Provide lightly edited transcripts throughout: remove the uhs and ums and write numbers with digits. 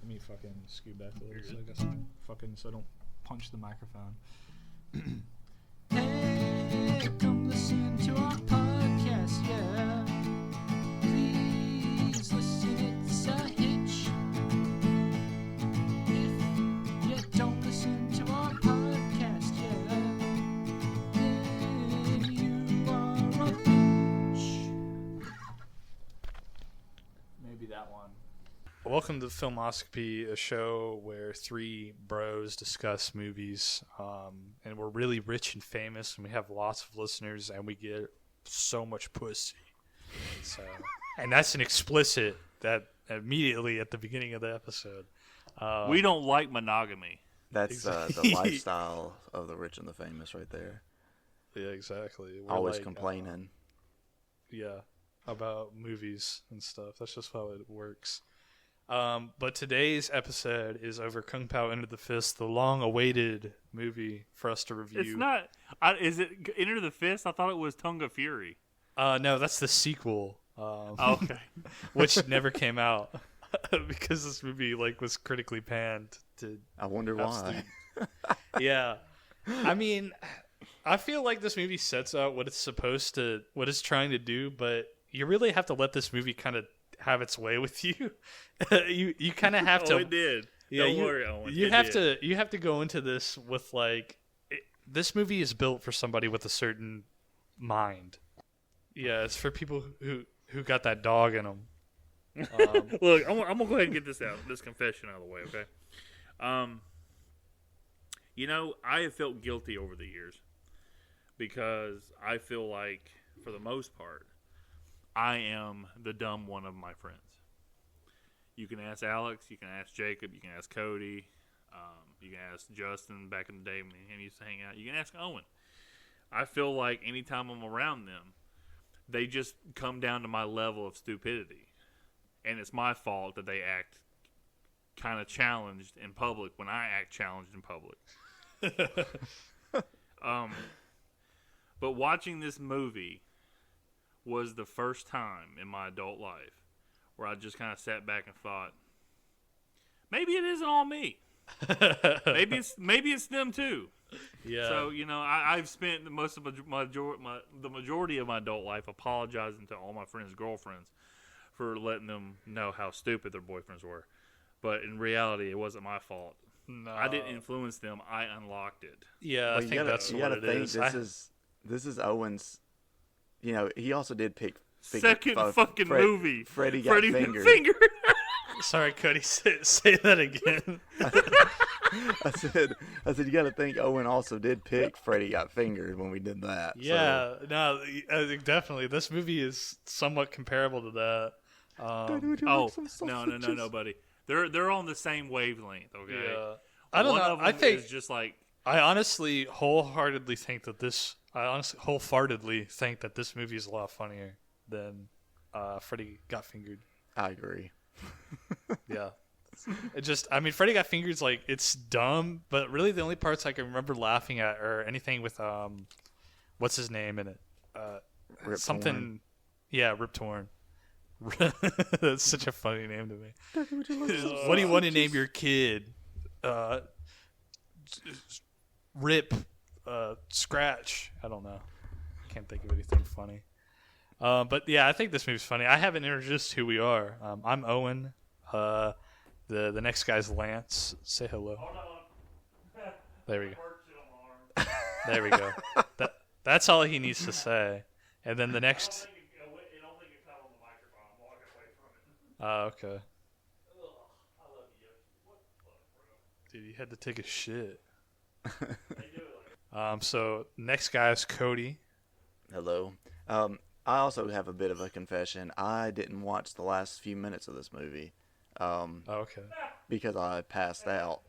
Let me fucking scoot back a little so I don't punch the microphone. Hey, come listen to our podcast, yeah. Please listen, it's a hitch. If you don't listen to our podcast, yeah, then you are a bitch. Maybe that one. Welcome to Filmoscopy, a show where three bros discuss movies, and we're really rich and famous, and we have lots of listeners, and we get so much pussy. And that's an explicit that immediately at the beginning of the episode. We don't like monogamy. That's the lifestyle of the rich and the famous right there. Yeah, exactly. We're Always like, complaining. Yeah, about movies and stuff. That's just how it works. But today's episode is over Kung Pao Enter the Fist, the long-awaited movie for us to review. It's not. Is it Enter the Fist? I thought it was Tongue of Fury. No, that's the sequel. Okay. Which never came out because this movie was critically panned. I wonder why. Yeah, I mean, I feel like this movie sets out what it's trying to do, but you really have to let this movie kind of have its way with you. you kind of have to. Oh, it did. Yeah, Don't worry, Owen. You have to go into this with this movie is built for somebody with a certain mind. Yeah, it's for people who got that dog in them. Look, I'm gonna go ahead and get this confession out of the way, okay? I have felt guilty over the years because I feel like, for the most part, I am the dumb one of my friends. You can ask Alex, you can ask Jacob, you can ask Cody, you can ask Justin back in the day when he used to hang out. You can ask Owen. I feel like anytime I'm around them, they just come down to my level of stupidity. And it's my fault that they act kind of challenged in public when I act challenged in public. But watching this movie was the first time in my adult life where I just kind of sat back and thought, maybe it isn't all me. maybe it's them too. Yeah. So I've spent most of the majority of my adult life apologizing to all my friends' girlfriends for letting them know how stupid their boyfriends were. But in reality, it wasn't my fault. No. I didn't influence them. I unlocked it. Yeah, Well, I think that's what it is. This is Owen's. He also did pick Second fucking movie. Freddie got fingered. Sorry, Cody. Say that again. I said you got to think Owen also did pick Freddie Got Fingered when we did that. Yeah, so. No, I think definitely. This movie is somewhat comparable to that. No, buddy. They're on the same wavelength. Okay. Yeah. I don't know. I think it's just like. I honestly wholeheartedly think that this movie is a lot funnier than Freddie Got Fingered. I agree. Yeah. Freddie Got Fingered's it's dumb, but really the only parts I can remember laughing at are anything with what's his name in it? Rip something Torn. Yeah, Rip Torn. That's such a funny name to me. What do you want to name your kid? Rip Scratch. I don't know. Can't think of anything funny. But yeah, I think this movie's funny. I haven't introduced who we are. I'm Owen. The next guy's Lance. Say hello. There we go. There we go. That's all he needs to say. And then the next. Oh, okay. Dude, you had to take a shit. So next guy is Cody. Hello. I also have a bit of a confession. I didn't watch the last few minutes of this movie. Okay. Because I passed out.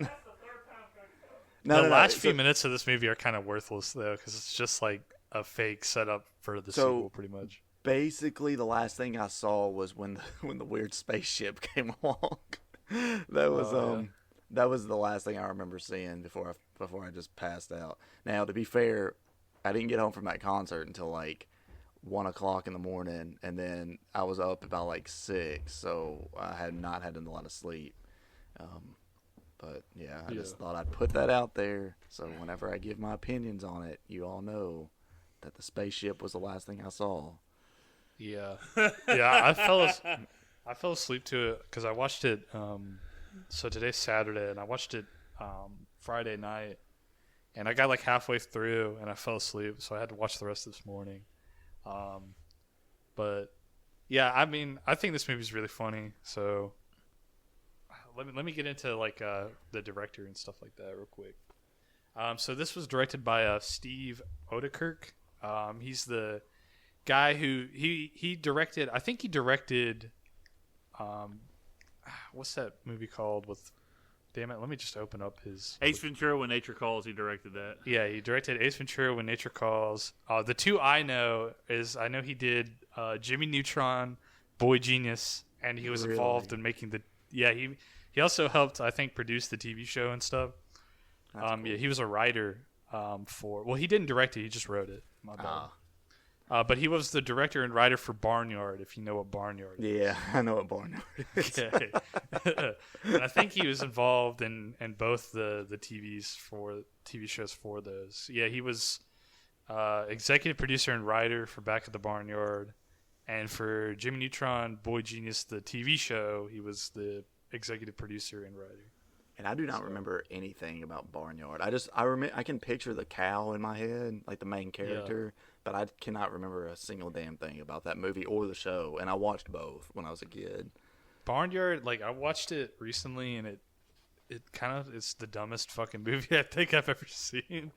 The last few minutes of this movie are kind of worthless though, because it's just like a fake setup for the sequel, pretty much. Basically, the last thing I saw was when the weird spaceship came along. That was the last thing I remember seeing before I just passed out. Now, to be fair, I didn't get home from that concert until 1:00 in the morning, and then I was up about 6, so I had not had a lot of sleep. But yeah, I just thought I'd put that out there so whenever I give my opinions on it, you all know that the spaceship was the last thing I saw. Yeah, yeah. I fell asleep to it because I watched it. So today's Saturday, and I watched it Friday night, and I got like halfway through, and I fell asleep. So I had to watch the rest this morning. But yeah, I mean, I think this movie's really funny. So let me get into like the director and stuff like that real quick. So this was directed by Steve Odekirk. He's the guy who he directed. I think he directed. What's that movie called with? Damn it! Let me just open up his. Ace Ventura: When Nature Calls. He directed that. Yeah, he directed Ace Ventura: When Nature Calls. The two I know he did Jimmy Neutron, Boy Genius, and he was involved in making the. Yeah, he also helped, I think, produce the TV show and stuff. Cool. Yeah, he was a writer for. Well, he didn't direct it; he just wrote it. My bad. But he was the director and writer for Barnyard, if you know what Barnyard is. Yeah, I know what Barnyard is. Okay. And I think he was involved in both the TV shows for those. Yeah, he was executive producer and writer for Back at the Barnyard. And for Jimmy Neutron, Boy Genius, the TV show, he was the executive producer and writer. And I do not remember anything about Barnyard. I can picture the cow in my head, like the main character, but I cannot remember a single damn thing about that movie or the show. And I watched both when I was a kid. Barnyard, like I watched it recently, and it's the dumbest fucking movie I think I've ever seen.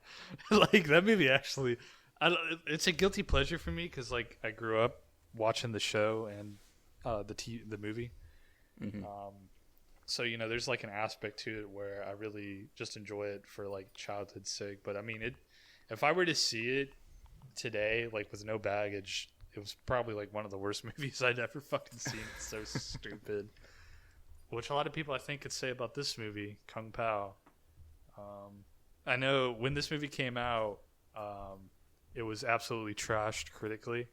Like that movie actually, it's a guilty pleasure for me because like I grew up watching the show and the movie. Mm-hmm. So, you know, there's like an aspect to it where I really just enjoy it for like childhood's sake. But I mean, if I were to see it today, like with no baggage, it was probably like one of the worst movies I'd ever fucking seen. It's so stupid. Which a lot of people I think could say about this movie, Kung Pao. I know when this movie came out, it was absolutely trashed critically.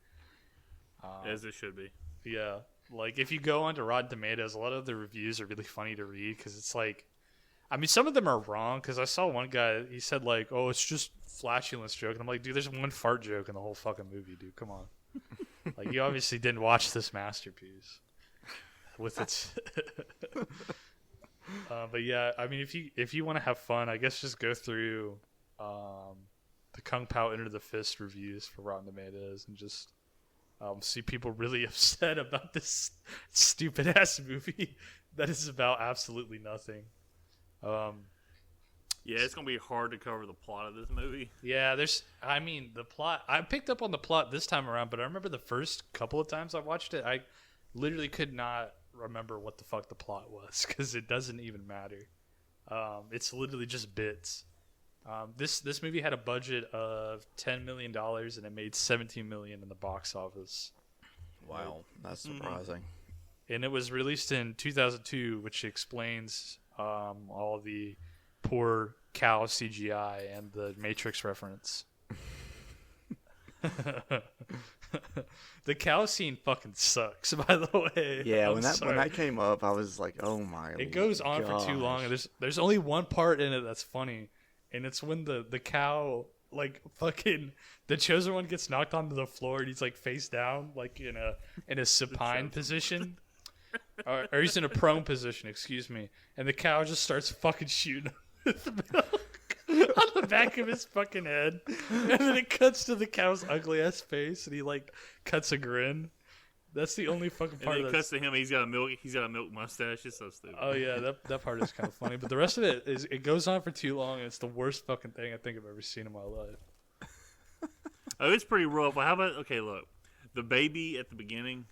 As it should be. Yeah. Like, if you go onto Rotten Tomatoes, a lot of the reviews are really funny to read because it's like, I mean, some of them are wrong because I saw one guy, he said, like, oh, it's just flatulence joke. And I'm like, dude, there's one fart joke in the whole fucking movie, dude. Come on. Like, you obviously didn't watch this masterpiece with its. But yeah, I mean, if you want to have fun, I guess just go through the Kung Pao Enter the Fist reviews for Rotten Tomatoes and just. See people really upset about this stupid ass movie that is about absolutely nothing. Yeah, it's gonna be hard to cover the plot of this movie. Yeah, the plot. I picked up on the plot this time around, but I remember the first couple of times I watched it, I literally could not remember what the fuck the plot was because it doesn't even matter. It's literally just bits. This movie had a budget of $10 million and it made $17 million in the box office. Wow, that's surprising. And it was released in 2002, which explains all the poor cow CGI and the Matrix reference. The cow scene fucking sucks, by the way. Yeah, when that came up, I was like, oh my god. It goes on for too long. And there's only one part in it that's funny. And it's when the cow, like, fucking, the chosen one gets knocked onto the floor and he's, like, face down, like, in a supine position. Or he's in a prone position, excuse me. And the cow just starts fucking shooting him with the milk on the back of his fucking head. And then it cuts to the cow's ugly-ass face and he, like, cuts a grin. That's the only fucking part. And it cuts to him. He's got a milk mustache. It's so stupid. Oh yeah, that part is kind of funny. But the rest of it goes on for too long. And it's the worst fucking thing I think I've ever seen in my life. Oh, it's pretty rough. Well, how about look, the baby at the beginning,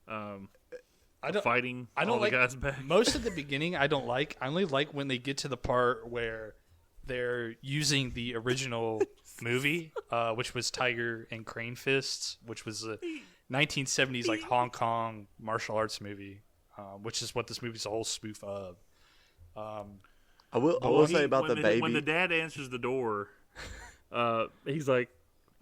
fighting all the guys back. Most of the beginning I don't like. I only like when they get to the part where they're using the original movie, which was Tiger and Crane Fists, which was a 1970s like Hong Kong martial arts movie, which is what this movie's a whole spoof of. I will say about the baby. When the dad answers the door, he's like,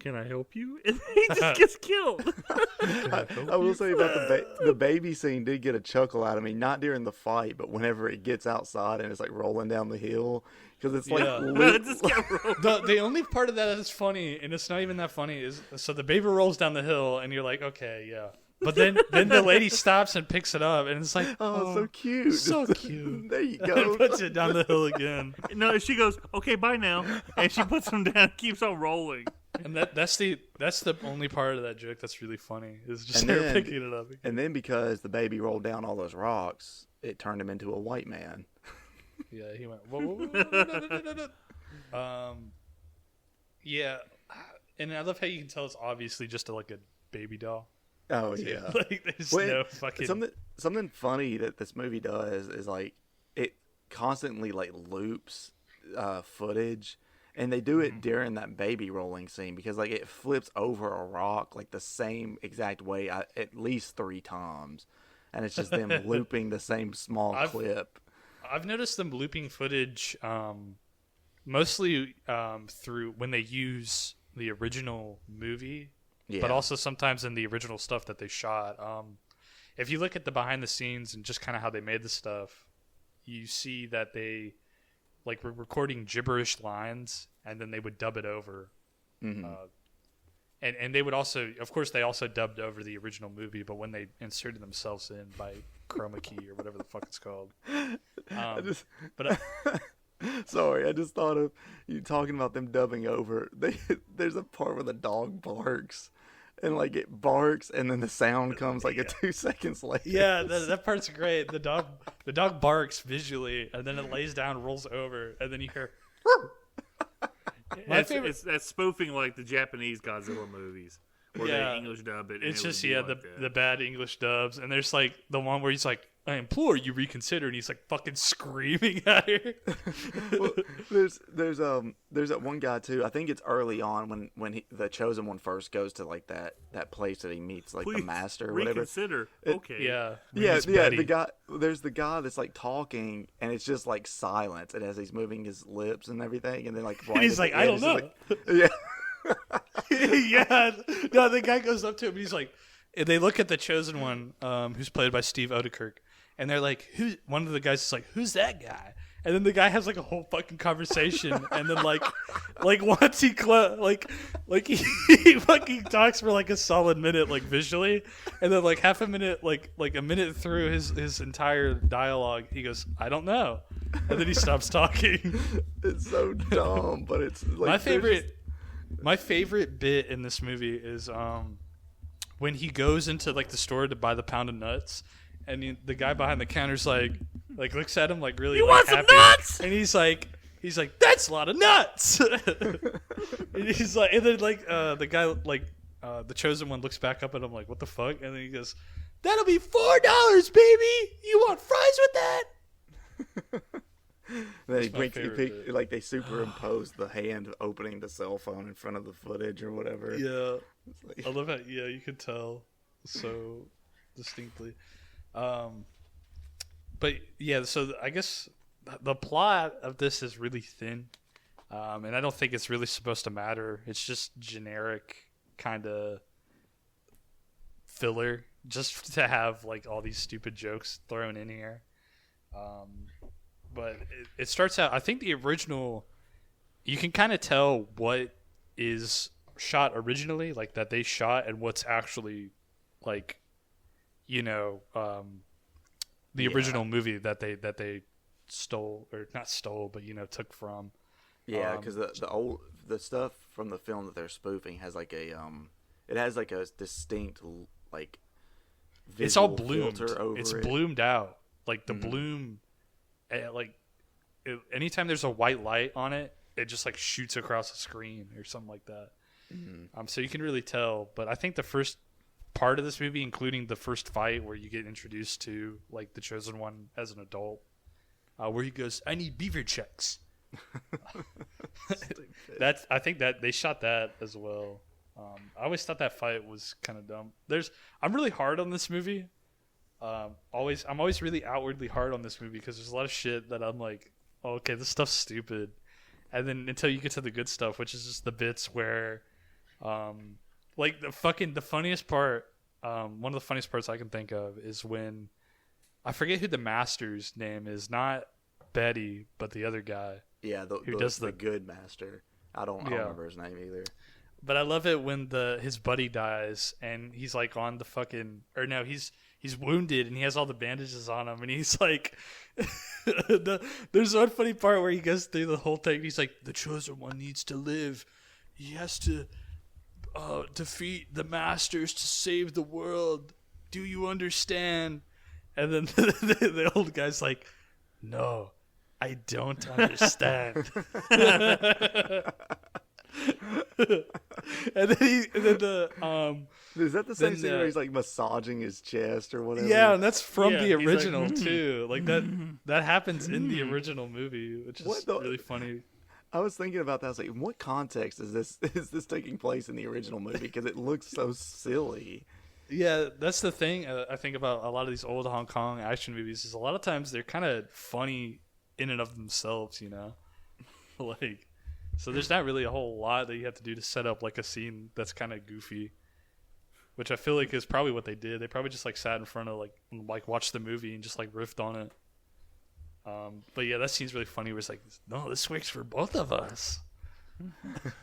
can I help you? And he just gets killed. I will say about the baby scene did get a chuckle out of me, not during the fight, but whenever it gets outside and it's like rolling down the hill, because it's like It just kept rolling. The only part of that that's funny, and it's not even that funny, is so the baby rolls down the hill, and you're like, okay, yeah. But then the lady stops and picks it up, and it's like, oh, so cute, so cute. There you And go. puts it down the hill again. No, she goes, okay, bye now. And she puts him down, keeps on rolling. And that's the only part of that joke that's really funny, is just And her then- picking it up. And then because the baby rolled down all those rocks, it turned him into a white man. Yeah, he went, whoa, whoa, whoa, whoa, no, no, no. Yeah, and I love how you can tell it's obviously just like a baby doll. Oh yeah. Like there's Well, no fucking. something funny that this movie does is like it constantly like loops footage, and they do it during that baby rolling scene because like it flips over a rock like the same exact way at least 3 times, and it's just them looping the same small clip. I've noticed them looping footage mostly through when they use the original movie. Yeah. But also sometimes in the original stuff that they shot. If you look at the behind the scenes and just kind of how they made the stuff, you see that they like were recording gibberish lines and then they would dub it over. Mhm. And they would also, of course, they also dubbed over the original movie, but when they inserted themselves in by chroma key or whatever the fuck it's called. Sorry, I just thought of you talking about them dubbing over. There's a part where the dog barks, and like it barks, and then the sound comes like 2 seconds later. Yeah, that part's great. The dog barks visually, and then it lays down, rolls over, and then you hear. That's spoofing like the Japanese Godzilla movies where they English dub it. It's and just it would be like the bad English dubs, and there's like the one where he's like, "I implore you reconsider," and he's like fucking screaming at her. Well, there's that one guy too. I think it's early on when the chosen one first goes to like that place that he meets like the master or whatever. Reconsider. Okay. Yeah. Yeah, It's yeah. Betty. There's the guy that's like talking, and it's just like silence, and as he's moving his lips and everything, and then like right he's at like, the "I end, don't it's just like- yeah. Yeah, no, the guy goes up to him. And he's like, they look at the chosen one, who's played by Steve Odekirk, and they're like, "Who?" One of the guys is like, "Who's that guy?" And then the guy has like a whole fucking conversation, and then like once he he fucking talks for like a solid minute, like visually, and then like half a minute, like a minute through his entire dialogue, he goes, "I don't know," and then he stops talking. It's so dumb, but it's like My favorite bit in this movie is when he goes into like the store to buy the pound of nuts, and the guy behind the counter's like looks at him like really You like, want some happy. nuts? And he's like that's a lot of nuts. And he's like, and then like the guy like the chosen one looks back up at him like, what the fuck? And then he goes, "That'll be $4, baby. You want fries with that?" Then my favorite bit. like they superimpose the hand opening the cell phone in front of the footage or whatever. Yeah. It's like- I love how you could tell so distinctly. But yeah, so I guess the plot of this is really thin, and I don't think it's really supposed to matter. It's just generic kind of filler, just to have like all these stupid jokes thrown in here. But it starts out. I think the original, you can kind of tell what is shot originally, like that they shot, and what's actually like, the original movie that they stole, or not stole, but took from. Yeah, because the stuff from the film that they're spoofing has like a it has like a distinct like It's all visual bloomed. filter over It's it. bloomed out. Like the bloom, anytime there's a white light on it, it just like shoots across the screen or something like that. So you can really tell. But I think the first part of this movie, including the first fight where you get introduced to like the chosen one as an adult, where he goes, "I need beaver checks." I think that they shot that as well. I always thought that fight was kind of dumb. I'm really hard on this movie. I'm always really outwardly hard on this movie because there's a lot of shit that I'm like, oh, okay, this stuff's stupid. And then until you get to the good stuff, which is just the bits where Like the funniest part. One of the funniest parts I can think of is when I forget who the master's name is. Not Betty, but the other guy. Yeah, who does the good master. I don't remember his name either. But I love it when his buddy dies and he's like on the fucking, or no, he's wounded and he has all the bandages on him and he's like, there's one funny part where he goes through the whole thing. He's like, the chosen one needs to live. He has to defeat the masters to save the world. Do you understand? And then the old guy's like, no, I don't understand. And then is that the same scene where he's like massaging his chest or whatever? Yeah, and that's from the he's original like, too. Like that happens in the original movie, which is really funny. I was thinking about that. I was like, in what context is this taking place in the original movie? Because it looks so silly. Yeah, that's the thing I think about a lot of these old Hong Kong action movies is a lot of times they're kind of funny in and of themselves, you know? Like, so there's not really a whole lot that you have to do to set up like a scene that's kind of goofy, which I feel like is probably what they did. They probably just like sat in front of like watched the movie and just like riffed on it. But yeah, that scene's really funny where it's like, no, this works for both of us.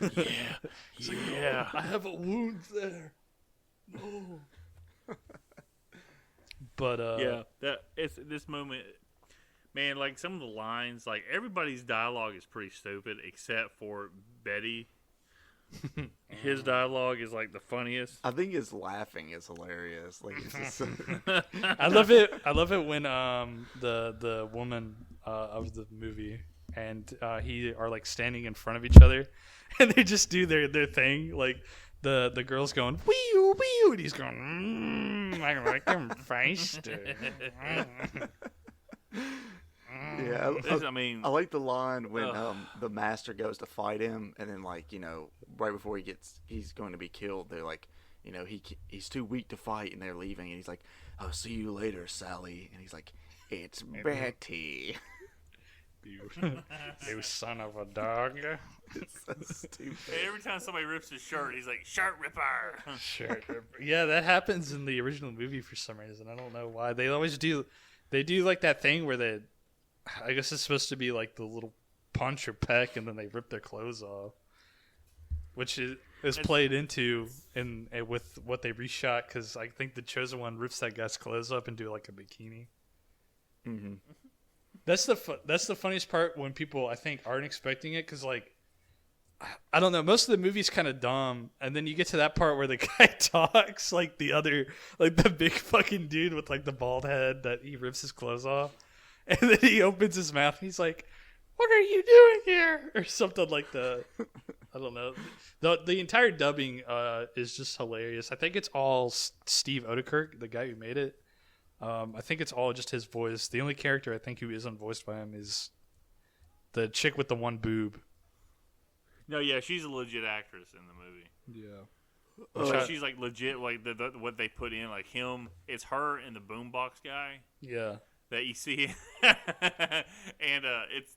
Yeah, I have a wound there. No. But it's this moment, man. Like some of the lines, like everybody's dialogue is pretty stupid except for Betty. His dialogue is like the funniest. I think his laughing is hilarious. Like it's just I love it. I love it when the woman of the movie and he are like standing in front of each other, and they just do their thing. Like the girl's going wee wee, and he's going I like him faster. Yeah, I like the line when the master goes to fight him, and then like right before he's going to be killed, they're like, he's too weak to fight, and they're leaving, and he's like, "I'll see you later, Sally," and he's like, "It's Betty." You son of a dog. It's so stupid. Hey, every time somebody rips his shirt, he's like, "Shirt ripper." Shirt ripper. Yeah, that happens in the original movie for some reason. I don't know why. They always do. They do like that thing where I guess it's supposed to be like the little punch or peck, and then they rip their clothes off, which is played into with what they reshot, because I think the chosen one rips that guy's clothes up and do like a bikini. Mm-hmm. That's the funniest part when people I think aren't expecting it, because like I don't know, most of the movie's kind of dumb, and then you get to that part where the guy talks like the big fucking dude with like the bald head that he rips his clothes off. And then he opens his mouth and he's like, "What are you doing here?" Or something like that. I don't know. The entire dubbing is just hilarious. I think it's all Steve Odekirk, the guy who made it. I think it's all just his voice. The only character I think who isn't voiced by him is the chick with the one boob. No, yeah, she's a legit actress in the movie. Yeah. She's like legit, like what they put in, like him. It's her and the boombox guy. Yeah. That you see, and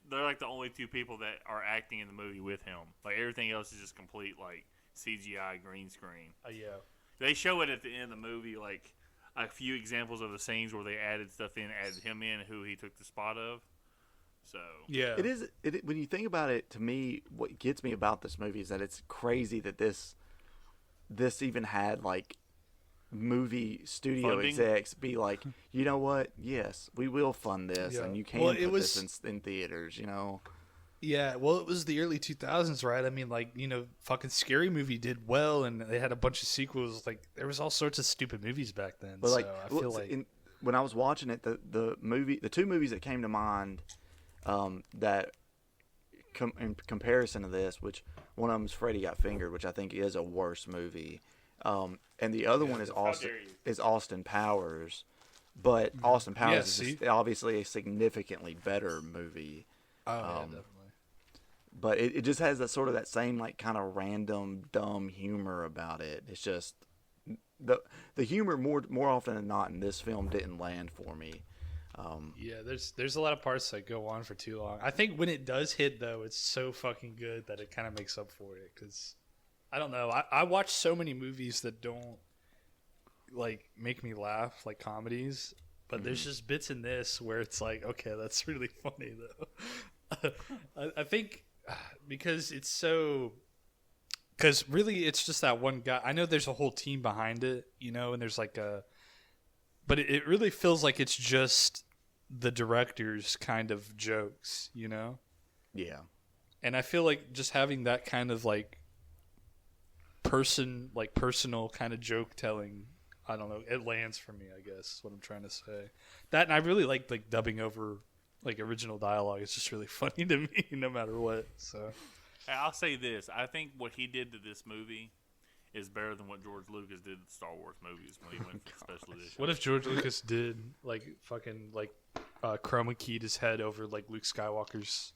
they're like the only two people that are acting in the movie with him. Like everything else is just complete like CGI green screen. Yeah. They show it at the end of the movie, like a few examples of the scenes where they added stuff in, added him in, who he took the spot of. So yeah, it is. When you think about it, to me, what gets me about this movie is that it's crazy that this even had like movie studio funding? Execs be like, you know what? Yes, we will fund this, and you can put this in theaters. Yeah, well, it was the early 2000s, right? I mean, like, fucking Scary Movie did well, and they had a bunch of sequels. Like, there was all sorts of stupid movies back then. But like, I feel like when I was watching it, the two movies that came to mind, that in comparison to this, which one of them is Freddy Got Fingered, which I think is a worse movie. And the other one is Austin Powers, but Austin Powers is obviously a significantly better movie. Definitely. But it just has that same like kind of random dumb humor about it. It's just the humor more often than not in this film didn't land for me. There's a lot of parts that go on for too long. I think when it does hit though, it's so fucking good that it kind of makes up for it, because I don't know. I watch so many movies that don't like make me laugh, like comedies. But there's just bits in this where it's like, okay, that's really funny though. I think because it's so. Because really, it's just that one guy. I know there's a whole team behind it, you know, and there's like a. But it really feels like it's just the director's kind of jokes, you know? Yeah. And I feel like just having that kind of like personal kind of joke telling, I don't know, it lands for me, I guess, is what I'm trying to say. That, and I really like dubbing over like original dialogue. It's just really funny to me no matter what. So I'll say this. I think what he did to this movie is better than what George Lucas did to Star Wars movies when he went for the special edition. what if George Lucas did like fucking like chroma keyed his head over like Luke Skywalker's?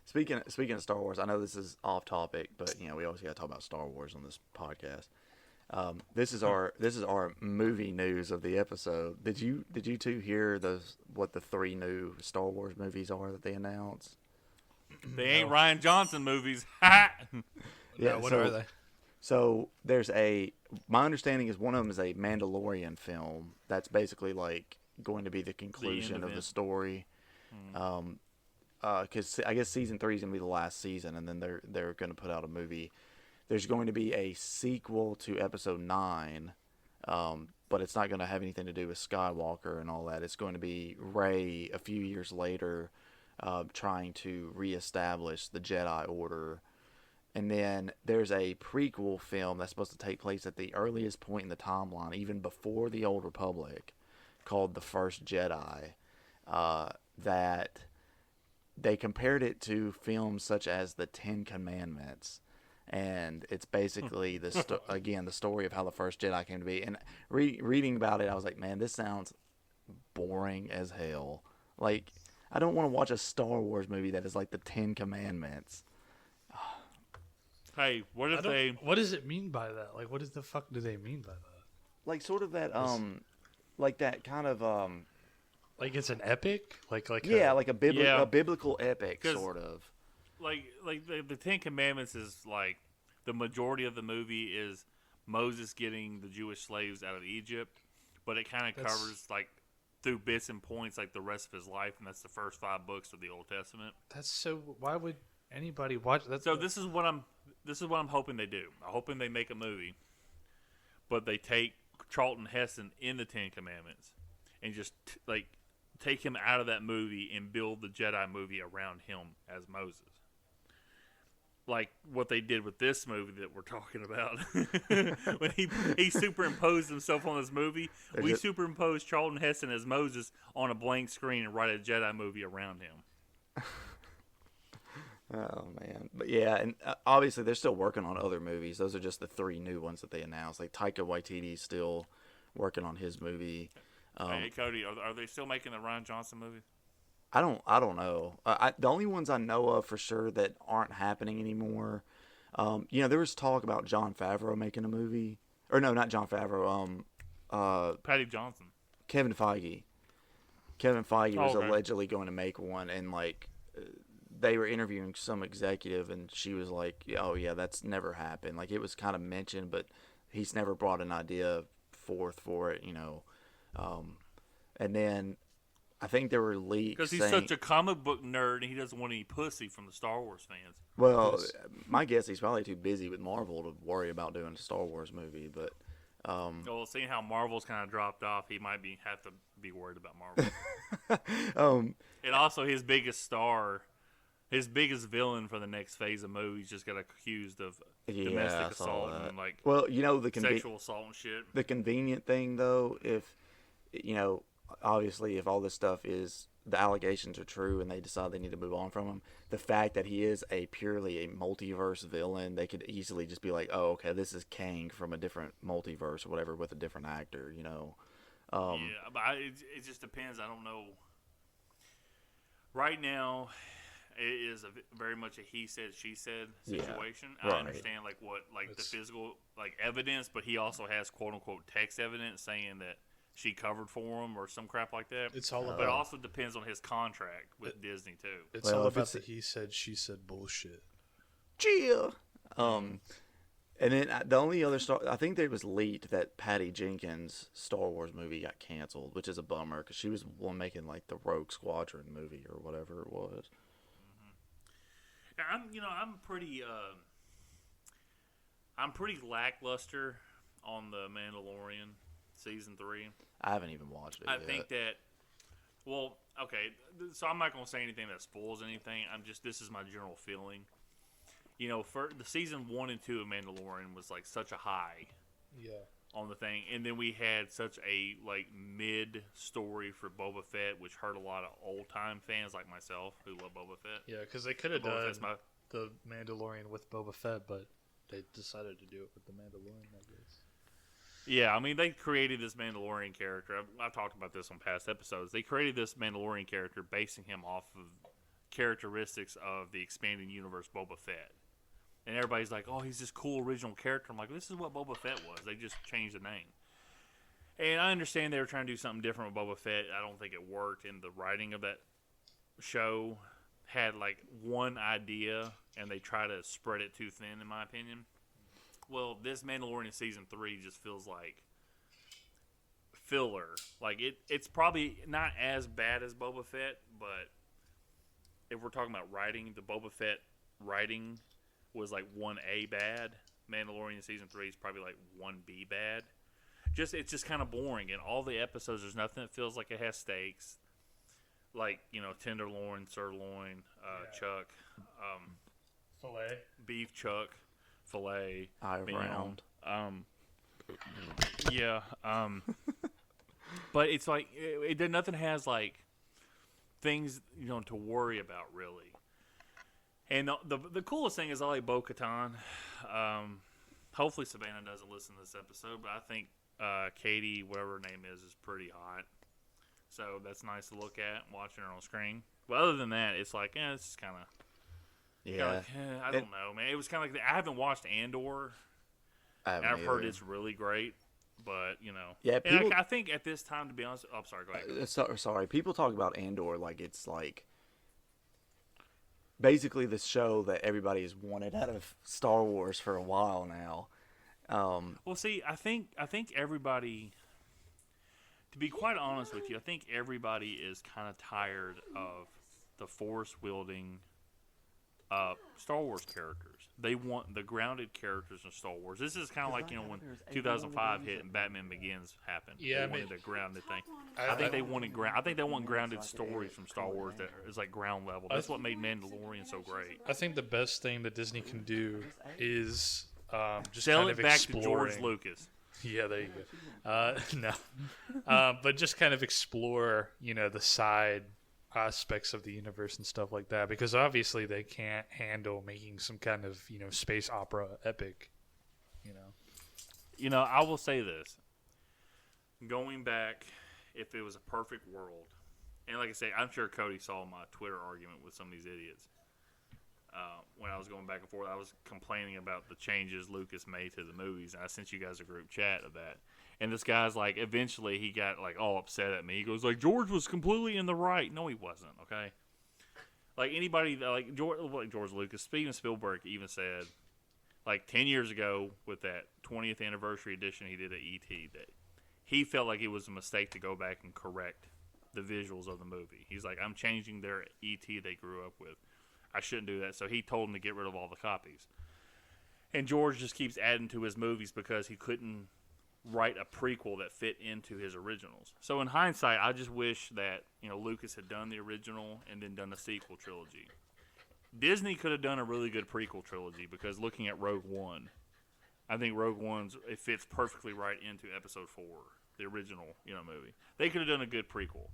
Speaking of Star Wars, I know this is off topic, but you know we always got to talk about Star Wars on this podcast. This is our movie news of the episode. Did you two hear what the 3 new Star Wars movies are that they announced? They ain't Ryan Johnson movies. Yeah, what are they? So there's my understanding is one of them is a Mandalorian film that's basically like going to be the conclusion of the story. Because I guess season 3 is gonna be the last season, and then they're gonna put out a movie. There's going to be a sequel to episode 9, but it's not going to have anything to do with Skywalker and all that. It's going to be Rey a few years later trying to reestablish the Jedi Order. And then there's a prequel film that's supposed to take place at the earliest point in the timeline, even before the Old Republic, called The First Jedi, that they compared it to films such as The Ten Commandments. And it's basically the story of how the first Jedi came to be. And reading about it, I was like, man, this sounds boring as hell. Like, I don't want to watch a Star Wars movie that is like the 10 Commandments. Hey, what if they? What does it mean by that? Like, what the fuck do they mean by that? Like, sort of that like that kind of like it's an epic, like a biblical epic sort of. Like the 10 Commandments is like the majority of the movie is Moses getting the Jewish slaves out of Egypt, but it kind of covers like through bits and points like the rest of his life, and that's the first 5 books of the Old Testament. That's so. Why would anybody watch that? So this is what I'm hoping they do. I'm hoping they make a movie, but they take Charlton Heston in the 10 Commandments and just like take him out of that movie and build the Jedi movie around him as Moses. Like what they did with this movie that we're talking about. When he superimposed himself on this movie, we superimposed Charlton Heston as Moses on a blank screen and write a Jedi movie around him. Oh, man. But yeah, and obviously they're still working on other movies. Those are just the 3 new ones that they announced. Like Taika Waititi's still working on his movie. Hey, Cody, are they still making the Ryan Johnson movie? I don't know. The only ones I know of for sure that aren't happening anymore. There was talk about Jon Favreau making a movie, or no, not Jon Favreau. Patty Johnson. Kevin Feige. Was allegedly going to make one, and like they were interviewing some executive, and she was like, "Oh yeah, that's never happened." Like it was kind of mentioned, but he's never brought an idea forth for it, and then. I think there were leaks because he's such a comic book nerd and he doesn't want any pussy from the Star Wars fans. Well, my guess he's probably too busy with Marvel to worry about doing a Star Wars movie. But well, seeing how Marvel's kind of dropped off, he might have to be worried about Marvel. And also his biggest villain for the next phase of movies just got accused of domestic assault and like sexual assault and shit. The convenient thing though, if obviously, if all this stuff is the allegations are true and they decide they need to move on from him, the fact that he is purely a multiverse villain, they could easily just be like, "Oh, okay, this is Kang from a different multiverse or whatever with a different actor," Yeah, but it just depends. I don't know. Right now, it is very much a he said she said situation. Yeah, right. I understand the physical evidence, but he also has quote unquote text evidence saying that she covered for him or some crap like that. It's all about. But it also depends on his contract with Disney too. It's all about the he said she said bullshit. cheer. And then the only other I think there was leaked that Patty Jenkins' Star Wars movie got canceled, which is a bummer because she was the one making like the Rogue Squadron movie or whatever it was. I'm pretty lackluster on the Mandalorian season 3. I haven't even watched it I yet. think that, well, okay, so I'm not going to say anything that spoils anything. This is my general feeling. You know, for the season 1 and 2 of Mandalorian was like such a high on the thing, and then we had such a like mid story for Boba Fett, which hurt a lot of old time fans like myself who love Boba Fett. Yeah, because they could have done the Mandalorian with Boba Fett, but they decided to do it with the Mandalorian, I guess. Yeah, I mean, they created this Mandalorian character. I've talked about this on past episodes. They created this Mandalorian character basing him off of characteristics of the expanding universe Boba Fett. And everybody's like, oh, he's this cool original character. I'm like, this is what Boba Fett was. They just changed the name. And I understand they were trying to do something different with Boba Fett. I don't think it worked. And the writing of that show had like one idea, and they try to spread it too thin, in my opinion. Well, this Mandalorian season 3 just feels like filler. Like it's probably not as bad as Boba Fett, but if we're talking about writing, the Boba Fett writing was like 1A bad. Mandalorian season 3 is probably like 1B bad. It's just kind of boring. In all the episodes, there's nothing that feels like it has stakes. Like, you know, tenderloin, sirloin, chuck, Filet. beef chuck, filet, Eye round. But it's like nothing has like things, you know, to worry about really. And the coolest thing is I like Bo-Katan. Hopefully Savannah doesn't listen to this episode, but I think Katie, whatever her name is pretty hot. So that's nice to look at watching her on screen. But other than that, it's like, it's just kind of. Yeah. I don't know, man. It was kind of like I haven't watched Andor. I've heard it's really great, but you know. Yeah. And I think at this time, to be honest, sorry, go ahead. Sorry. People talk about Andor like it's like basically the show that everybody has wanted out of Star Wars for a while now. Well, see, I think everybody. To be quite honest with you, I think everybody is kind of tired of the force-wielding Star Wars characters. They want the grounded characters in Star Wars. This is kind of like, you know, when 2005 hit and Batman Begins happened. Yeah, they wanted a grounded thing. I think they want grounded stories from Star Wars that is like ground level. That's what made Mandalorian so great. I think the best thing that Disney can do is just Sell kind it of back exploring. to George Lucas. Yeah, there you go. No, but just kind of explore, you know, the side aspects of the universe and stuff like that, because obviously they can't handle making some kind of, you know, space opera epic. You know, I will say this: going back, if it was a perfect world, and like I say, I'm sure Cody saw my Twitter argument with some of these idiots. When I was going back and forth, I was complaining about the changes Lucas made to the movies, and I sent you guys a group chat of that. And this guy's like, eventually he got like all upset at me. He goes like, George was completely in the right. No, he wasn't. Okay, like anybody like George Lucas, Steven Spielberg even said, like 10 years ago with that 20th anniversary edition he did of E.T., that he felt like it was a mistake to go back and correct the visuals of the movie. He's like, I'm changing their E.T. they grew up with. I shouldn't do that. So he told him to get rid of all the copies. And George just keeps adding to his movies because he couldn't write a prequel that fit into his originals. So in hindsight, I just wish that, you know, Lucas had done the original and then done a sequel trilogy. Disney could have done a really good prequel trilogy, because looking at Rogue One, I think Rogue One's it fits perfectly right into Episode 4, the original, you know, movie. They could have done a good prequel.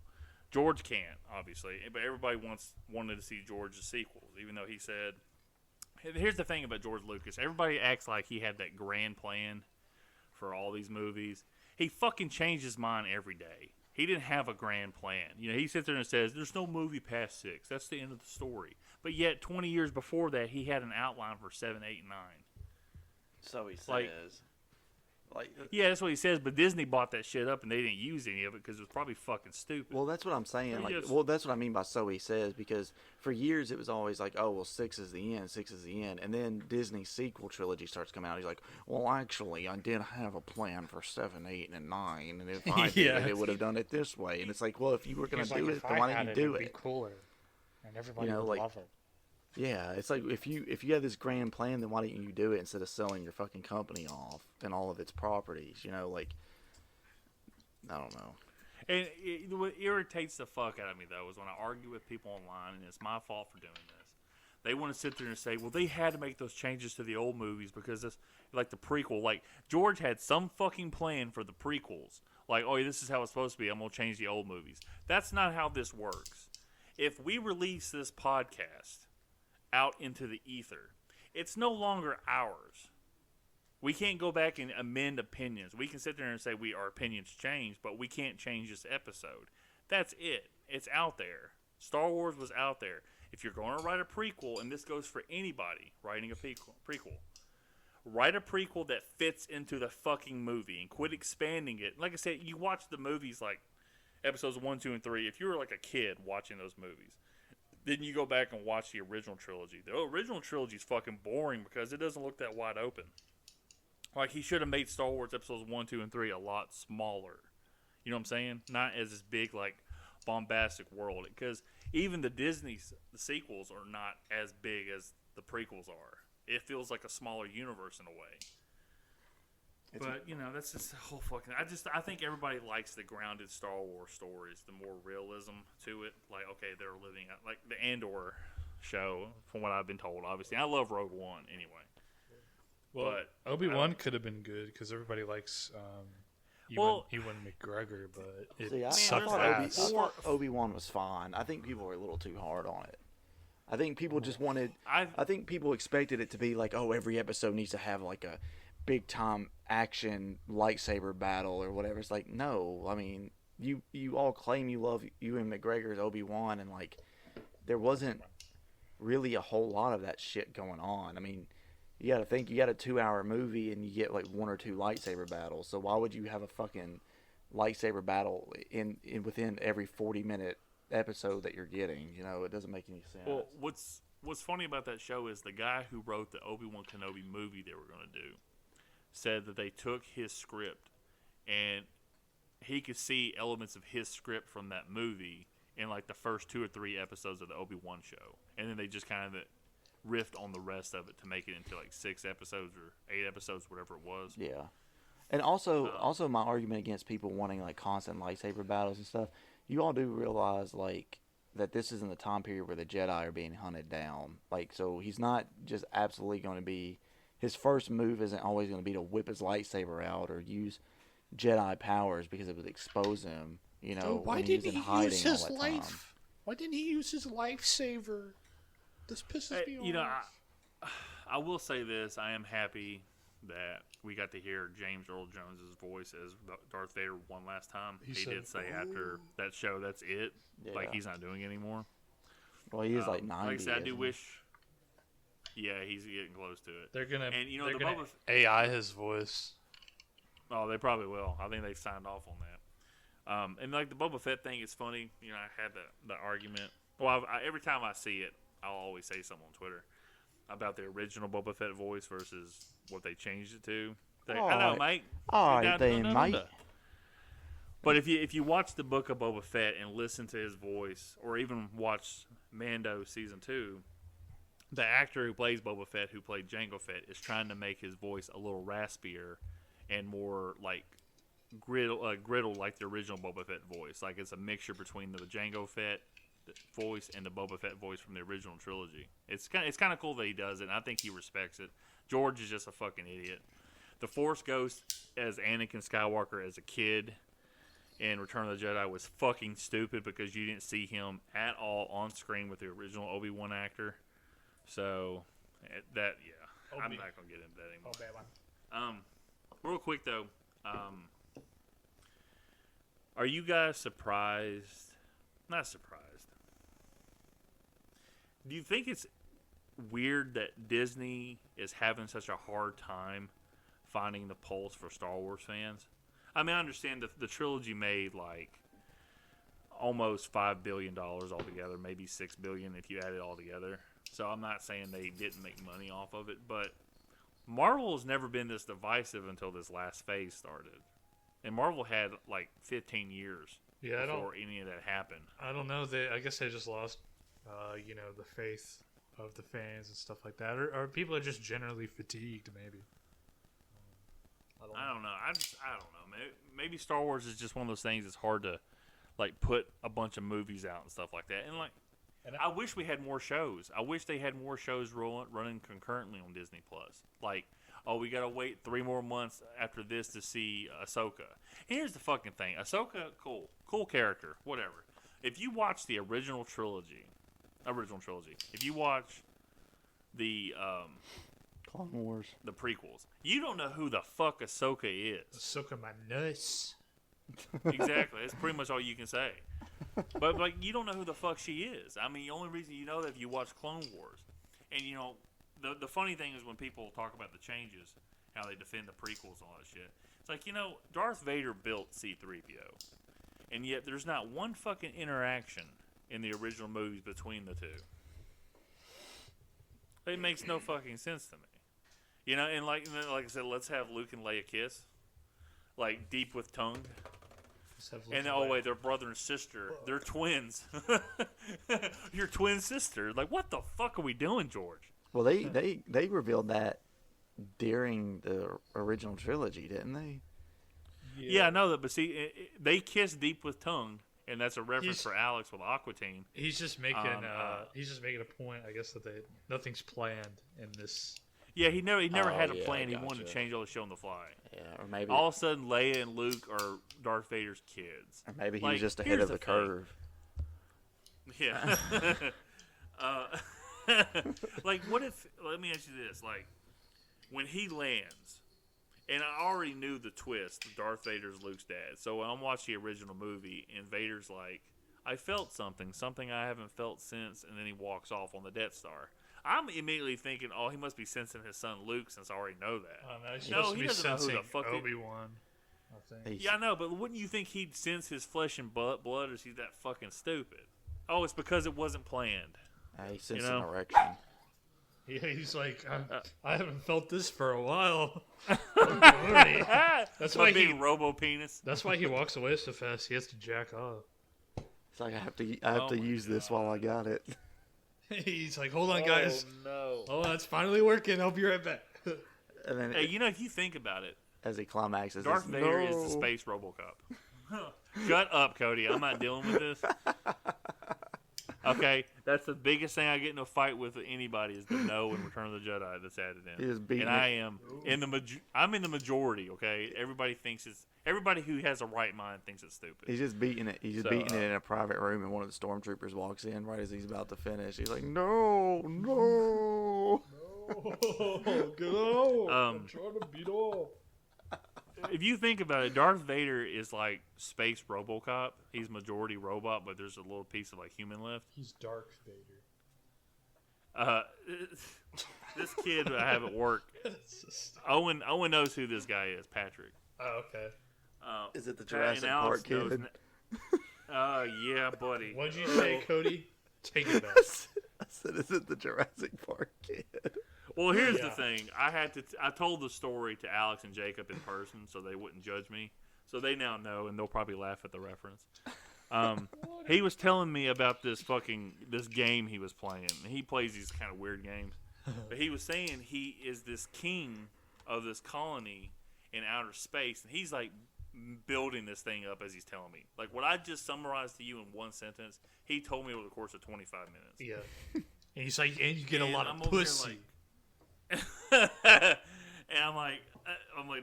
George can't, obviously, but everybody wanted to see George's sequels, even though he said. Here's the thing about George Lucas: everybody acts like he had that grand plan for all these movies. He fucking changed his mind every day. He didn't have a grand plan. You know, he sits there and says, "There's no movie past 6. That's the end of the story." But yet, 20 years before that, he had an outline for 7, 8, and 9. So he says. Like, Like, Yeah, that's what he says. But Disney bought that shit up, and they didn't use any of it because it was probably fucking stupid. well, that's what I'm saying. Like, Yes. well, that's what I mean by so he says, because for years it was always like, oh, well, 6 is the end, 6 is the end, and then Disney's sequel trilogy starts coming out. He's like, well, actually, I did have a plan for 7, 8, and 9, and if I did Yeah. it would have done it this way. And it's like, well, if you were going He's to like, do it, if then I why had didn't you do it'd it? be cooler, and everybody You know, would like- love it. Yeah, it's like if you had this grand plan, then why didn't you do it instead of selling your fucking company off and all of its properties? You know, like, I don't know. And what irritates the fuck out of me, though, is when I argue with people online, and it's my fault for doing this. They want to sit there and say, well, they had to make those changes to the old movies because this, like the prequel, like George had some fucking plan for the prequels. Like, oh, this is how it's supposed to be. I'm going to change the old movies. That's not how this works. If we release this podcast out into the ether, it's no longer ours. We can't go back and amend opinions. We can sit there and say our opinions changed, but we can't change this episode. That's it. It's out there. Star Wars was out there. If you're going to write a prequel, and this goes for anybody writing a prequel, write a prequel that fits into the fucking movie and quit expanding it. Like I said, you watch the movies like episodes 1, 2, and 3. If you were like a kid watching those movies, then you go back and watch the original trilogy. The original trilogy is fucking boring because it doesn't look that wide open. Like, he should have made Star Wars episodes 1, 2, and 3 a lot smaller. You know what I'm saying? Not as this big, like, bombastic world. Because even the the sequels are not as big as the prequels are. It feels like a smaller universe in a way. But, you know, that's just the whole fucking... I think everybody likes the grounded Star Wars stories, the more realism to it. Like, okay, they're living... Like, the Andor show, from what I've been told, obviously. I love Rogue One, anyway. Well, But Obi-Wan could have been good because everybody likes Ewan McGregor, but it See, I sucked there's ass. that. Obi-Wan was fine. I think people were a little too hard on it. I think people just wanted... I think people expected it to be like, oh, every episode needs to have like a big-time action lightsaber battle or whatever. It's like, no. I mean, you all claim you love Ewan McGregor's Obi-Wan, and like, there wasn't really a whole lot of that shit going on. I mean... You gotta think, you got a 2-hour movie and you get like 1 or 2 lightsaber battles. So why would you have a fucking lightsaber battle in within every 40-minute episode that you're getting? You know, it doesn't make any sense. Well, what's funny about that show is the guy who wrote the Obi-Wan Kenobi movie they were going to do said that they took his script and he could see elements of his script from that movie in like the first 2 or 3 episodes of the Obi-Wan show. And then they just kind of riffed on the rest of it to make it into like 6 episodes or 8 episodes, whatever it was. Yeah. And also my argument against people wanting like constant lightsaber battles and stuff, you all do realize like that this is in the time period where the Jedi are being hunted down. Like, so he's not just absolutely going to be, his first move isn't always going to be to whip his lightsaber out or use Jedi powers because it would expose him, you know, So why when didn't he's in he hiding use all his that time. life? Why didn't he use his lifesaver? This pisses me off. You know, I will say this. I am happy that we got to hear James Earl Jones's voice as Darth Vader one last time. He said, did say after that show, that's it. Yeah. Like, he's not doing it anymore. Well, he is like 90. Like I said, I do isn't he? wish... Yeah, he's getting close to it. They're gonna And, you know, they're the gonna Boba AI his voice. Oh, they probably will. I think they've signed off on that. And like the Boba Fett thing, it's funny. You know, I had the argument. Well, every time I see it, I'll always say something on Twitter about the original Boba Fett voice versus what they changed it to. I know, mate. All You're right down- then, no, no, mate. no. But if you watch the book of Boba Fett and listen to his voice, or even watch Mando season 2, the actor who plays Boba Fett, who played Jango Fett, is trying to make his voice a little raspier and more like griddle like the original Boba Fett voice. Like, it's a mixture between the Jango Fett voice and the Boba Fett voice from the original trilogy. It's kind of cool that he does it, and I think he respects it. George is just a fucking idiot. The Force Ghost as Anakin Skywalker as a kid in Return of the Jedi was fucking stupid because you didn't see him at all on screen with the original Obi-Wan actor. So, that, yeah. I'm not going to get into that anymore. Oh, bad one. Real quick, though. Are you guys surprised? Not surprised. Do you think it's weird that Disney is having such a hard time finding the pulse for Star Wars fans. I mean, I understand the trilogy made like almost $5 billion altogether, maybe $6 billion if you add it all together. So I'm not saying they didn't make money off of it, but Marvel has never been this divisive until this last phase started. And Marvel had like 15 years before any of that happened. I don't know. I guess they just lost, the faith of the fans and stuff like that, or people are just generally fatigued. Maybe. I don't know. I don't know. Maybe Star Wars is just one of those things that's hard to like put a bunch of movies out and stuff like that. And like, I wish we had more shows. I wish they had more shows running concurrently on Disney Plus. Like, oh, we gotta wait 3 more months after this to see Ahsoka. And here's the fucking thing: Ahsoka, cool character, whatever. If you watch the original trilogy, if you watch the Clone Wars, the prequels, you don't know who the fuck Ahsoka is. Ahsoka my nuts. Exactly. That's pretty much all you can say. But like, you don't know who the fuck she is. I mean, the only reason you know that if you watch Clone Wars. And you know, the funny thing is when people talk about the changes, how they defend the prequels and all that shit. It's like, Darth Vader built C-3PO, and yet there's not one fucking interaction in the original movies between the two. It makes no fucking sense to me. And like I said, let's have Luke and Leia kiss, like deep with tongue. And wait, they're brother and sister. They're twins. Your twin sister. Like, what the fuck are we doing, George? Well, they revealed that during the original trilogy, didn't they? Yeah, I know that. But see, they kiss deep with tongue, and that's a reference for Alex with Aquatine. He's just making a point, I guess, that nothing's planned in this. Yeah, he never had a plan. He wanted to change all the shit on the fly. Yeah, or maybe all of a sudden Leia and Luke are Darth Vader's kids. Or maybe he was just ahead of the curve. Yeah. Like, what if? Let me ask you this: like, when he lands, and I already knew the twist. Darth Vader's Luke's dad. So when I'm watching the original movie, and Vader's like, "I felt something I haven't felt since," and then he walks off on the Death Star. I'm immediately thinking, oh, he must be sensing his son Luke, since I already know that. No, he doesn't know who the fuck Obi-Wan. I think. Yeah, I know, but wouldn't you think he'd sense his flesh and blood, or is he that fucking stupid? Oh, it's because it wasn't planned. He sensed an erection. Yeah, he's like, I haven't felt this for a while. That's why big robo penis. That's why he walks away so fast. He has to jack off. It's like I have to use this while I got it. He's like, hold on, guys. Oh, no. Oh, it's finally working. I'll be right back. And then, hey, if you think about it, as he climaxes, Darth Vader is the space RoboCop. Shut up, Cody. I'm not dealing with this. Okay, that's the biggest thing I get in a fight with anybody is the no in Return of the Jedi that's added in. He is beating and I am I'm in the majority. Okay, everybody who has a right mind thinks it's stupid. He's just beating it. He's just beating it in a private room, and one of the stormtroopers walks in right as he's about to finish. He's like, "No, no, get out! I'm trying to beat off." If you think about it, Darth Vader is like space RoboCop. He's majority robot, but there's a little piece of like human left. He's Darth Vader. This kid I have at work, Owen knows who this guy is, Patrick. Oh, okay. Is it the Jurassic Park kid? Yeah, buddy. What'd you say, Cody? Take it back. I said, is it the Jurassic Park kid? Well, here's the thing. I told the story to Alex and Jacob in person so they wouldn't judge me. So they now know, and they'll probably laugh at the reference. He was telling me about this game he was playing. He plays these kind of weird games. But he was saying he is this king of this colony in outer space, and he's like building this thing up as he's telling me. Like what I just summarized to you in one sentence, he told me over the course of 25 minutes. Yeah. And he's like, and you get a lot of pussy. And I'm like,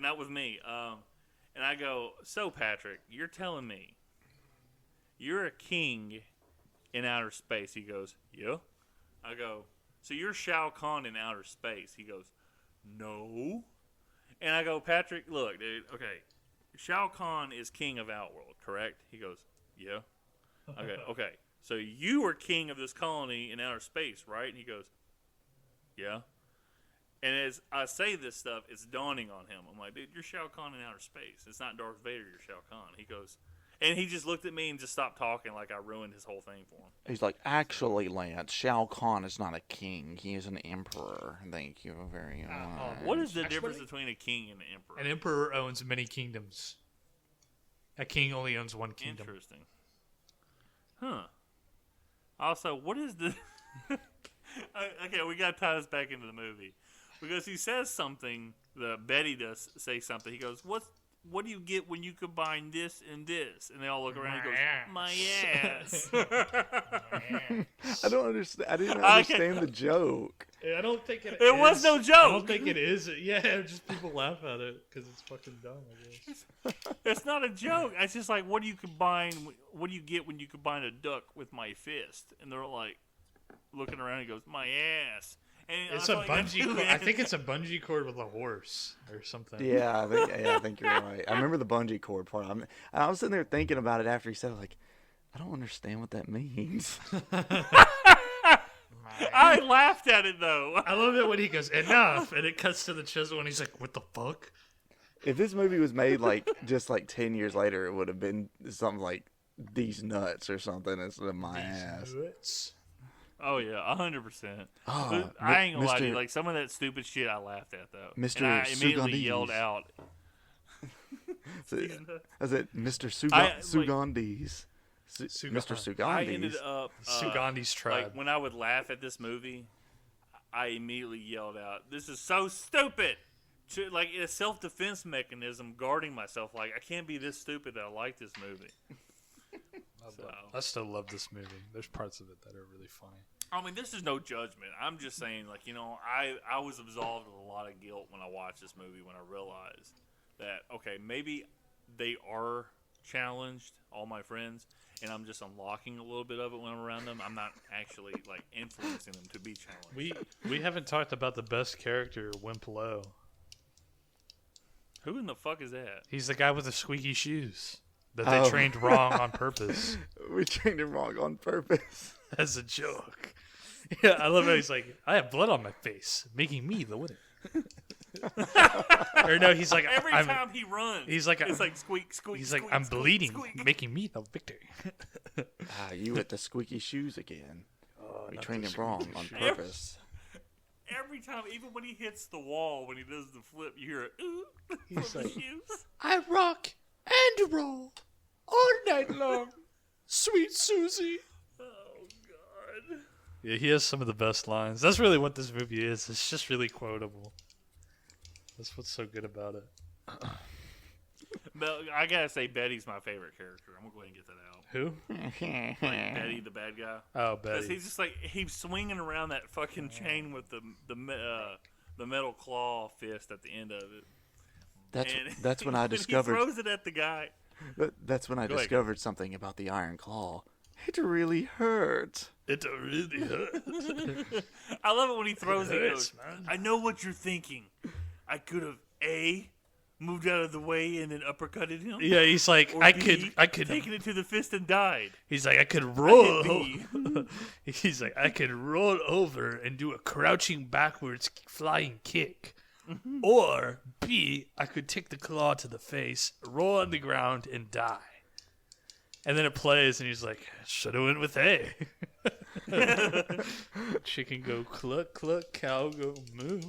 not with me. And I go, so Patrick, you're telling me you're a king in outer space? He goes, yeah. I go, so you're Shao Kahn in outer space? He goes, no. And I go, Patrick, look, dude, okay, Shao Kahn is king of Outworld, correct? He goes, yeah. Okay. So you are king of this colony in outer space, right? And he goes, yeah. And as I say this stuff, it's dawning on him. I'm like, dude, you're Shao Kahn in outer space. It's not Darth Vader, you're Shao Kahn. He goes, and he just looked at me and just stopped talking like I ruined his whole thing for him. He's like, actually, Lance, Shao Kahn is not a king. He is an emperor. Thank you very much. What is the difference between a king and an emperor? An emperor owns many kingdoms. A king only owns one kingdom. Interesting. Huh. Also, what is the... Okay, we got to tie this back into the movie. Because he says something, Betty does say something. He goes, what do you get when you combine this and this? And they all look around and he goes, my ass. I don't understand. I didn't understand the joke. I don't think it It was no joke. I don't think it is. Yeah, just people laugh at it because it's fucking dumb, I guess. It's not a joke. It's just like, what do you get when you combine a duck with my fist? And they're like, looking around, he goes, my ass. And It's a bungee cord. I think it's a bungee cord with a horse or something. Yeah, I think you're right. I remember the bungee cord part. I was sitting there thinking about it after he said it, like, I don't understand what that means. I laughed at it, though. I love it when he goes, enough, and it cuts to the chisel, and he's like, what the fuck? If this movie was made, like, just, like, 10 years later, it would have been something like These Nuts or something instead of My Ass. Nuts. Oh, yeah, 100%. Oh, I ain't gonna lie to you. Mr. Like, some of that stupid shit I laughed at, though. Mr. And I immediately Sugandese. yelled out. Is it Mr. Sugandese. Mr. Sugandese. I ended up... Sugandese tribe. Like, when I would laugh at this movie, I immediately yelled out, this is so stupid! Like, a self-defense mechanism guarding myself. Like, I can't be this stupid that I like this movie. I still love this movie. There's parts of it that are really funny. I mean, this is no judgment. I'm just saying, like, you know, I was absolved of a lot of guilt when I watched this movie, when I realized that, okay, maybe they are challenged, all my friends, and I'm just unlocking a little bit of it when I'm around them. I'm not actually, like, influencing them to be challenged. We haven't talked about the best character, Wimp Lo. Who in the fuck is that? He's the guy with the squeaky shoes that they trained wrong on purpose. We trained him wrong on purpose. As a joke. Yeah, I love how he's like, I have blood on my face, making me the winner. Or no, he's like, Every time he runs, he's like, it's like squeak, squeak, he's squeak, like, I'm squeak, bleeding, squeak. making me the victor. You with the squeaky shoes again. We trained him wrong on purpose. Every time, even when he hits the wall, when he does the flip, you hear it, ooh, He's from like, the shoes. I rock and roll all night long. Sweet Susie. Oh, God. Yeah, he has some of the best lines. That's really what this movie is. It's just really quotable. That's what's so good about it. But I gotta say, Betty's my favorite character. I'm gonna go ahead and get that out. Who? Like Betty, the bad guy. Oh, Because Betty. he's just like, he's swinging around that fucking chain with the metal claw fist at the end of it. That's when I discovered. He throws it at the guy. That's when I Go ahead. discovered something about the Iron Claw. It really hurt. It really hurts. I love it when he throws it. He hurts, goes, man. I know what you're thinking. I could have moved out of the way and then uppercutted him. Yeah, he's like, Or I B, could. taken it to the fist and died. He's like, I could roll. B. He's like, I could roll over and do a crouching backwards flying kick. Or B, I could take the claw to the face, roll on the ground, and die. And then it plays, and he's like, should have went with A. Chicken go cluck, cluck, cow go moo.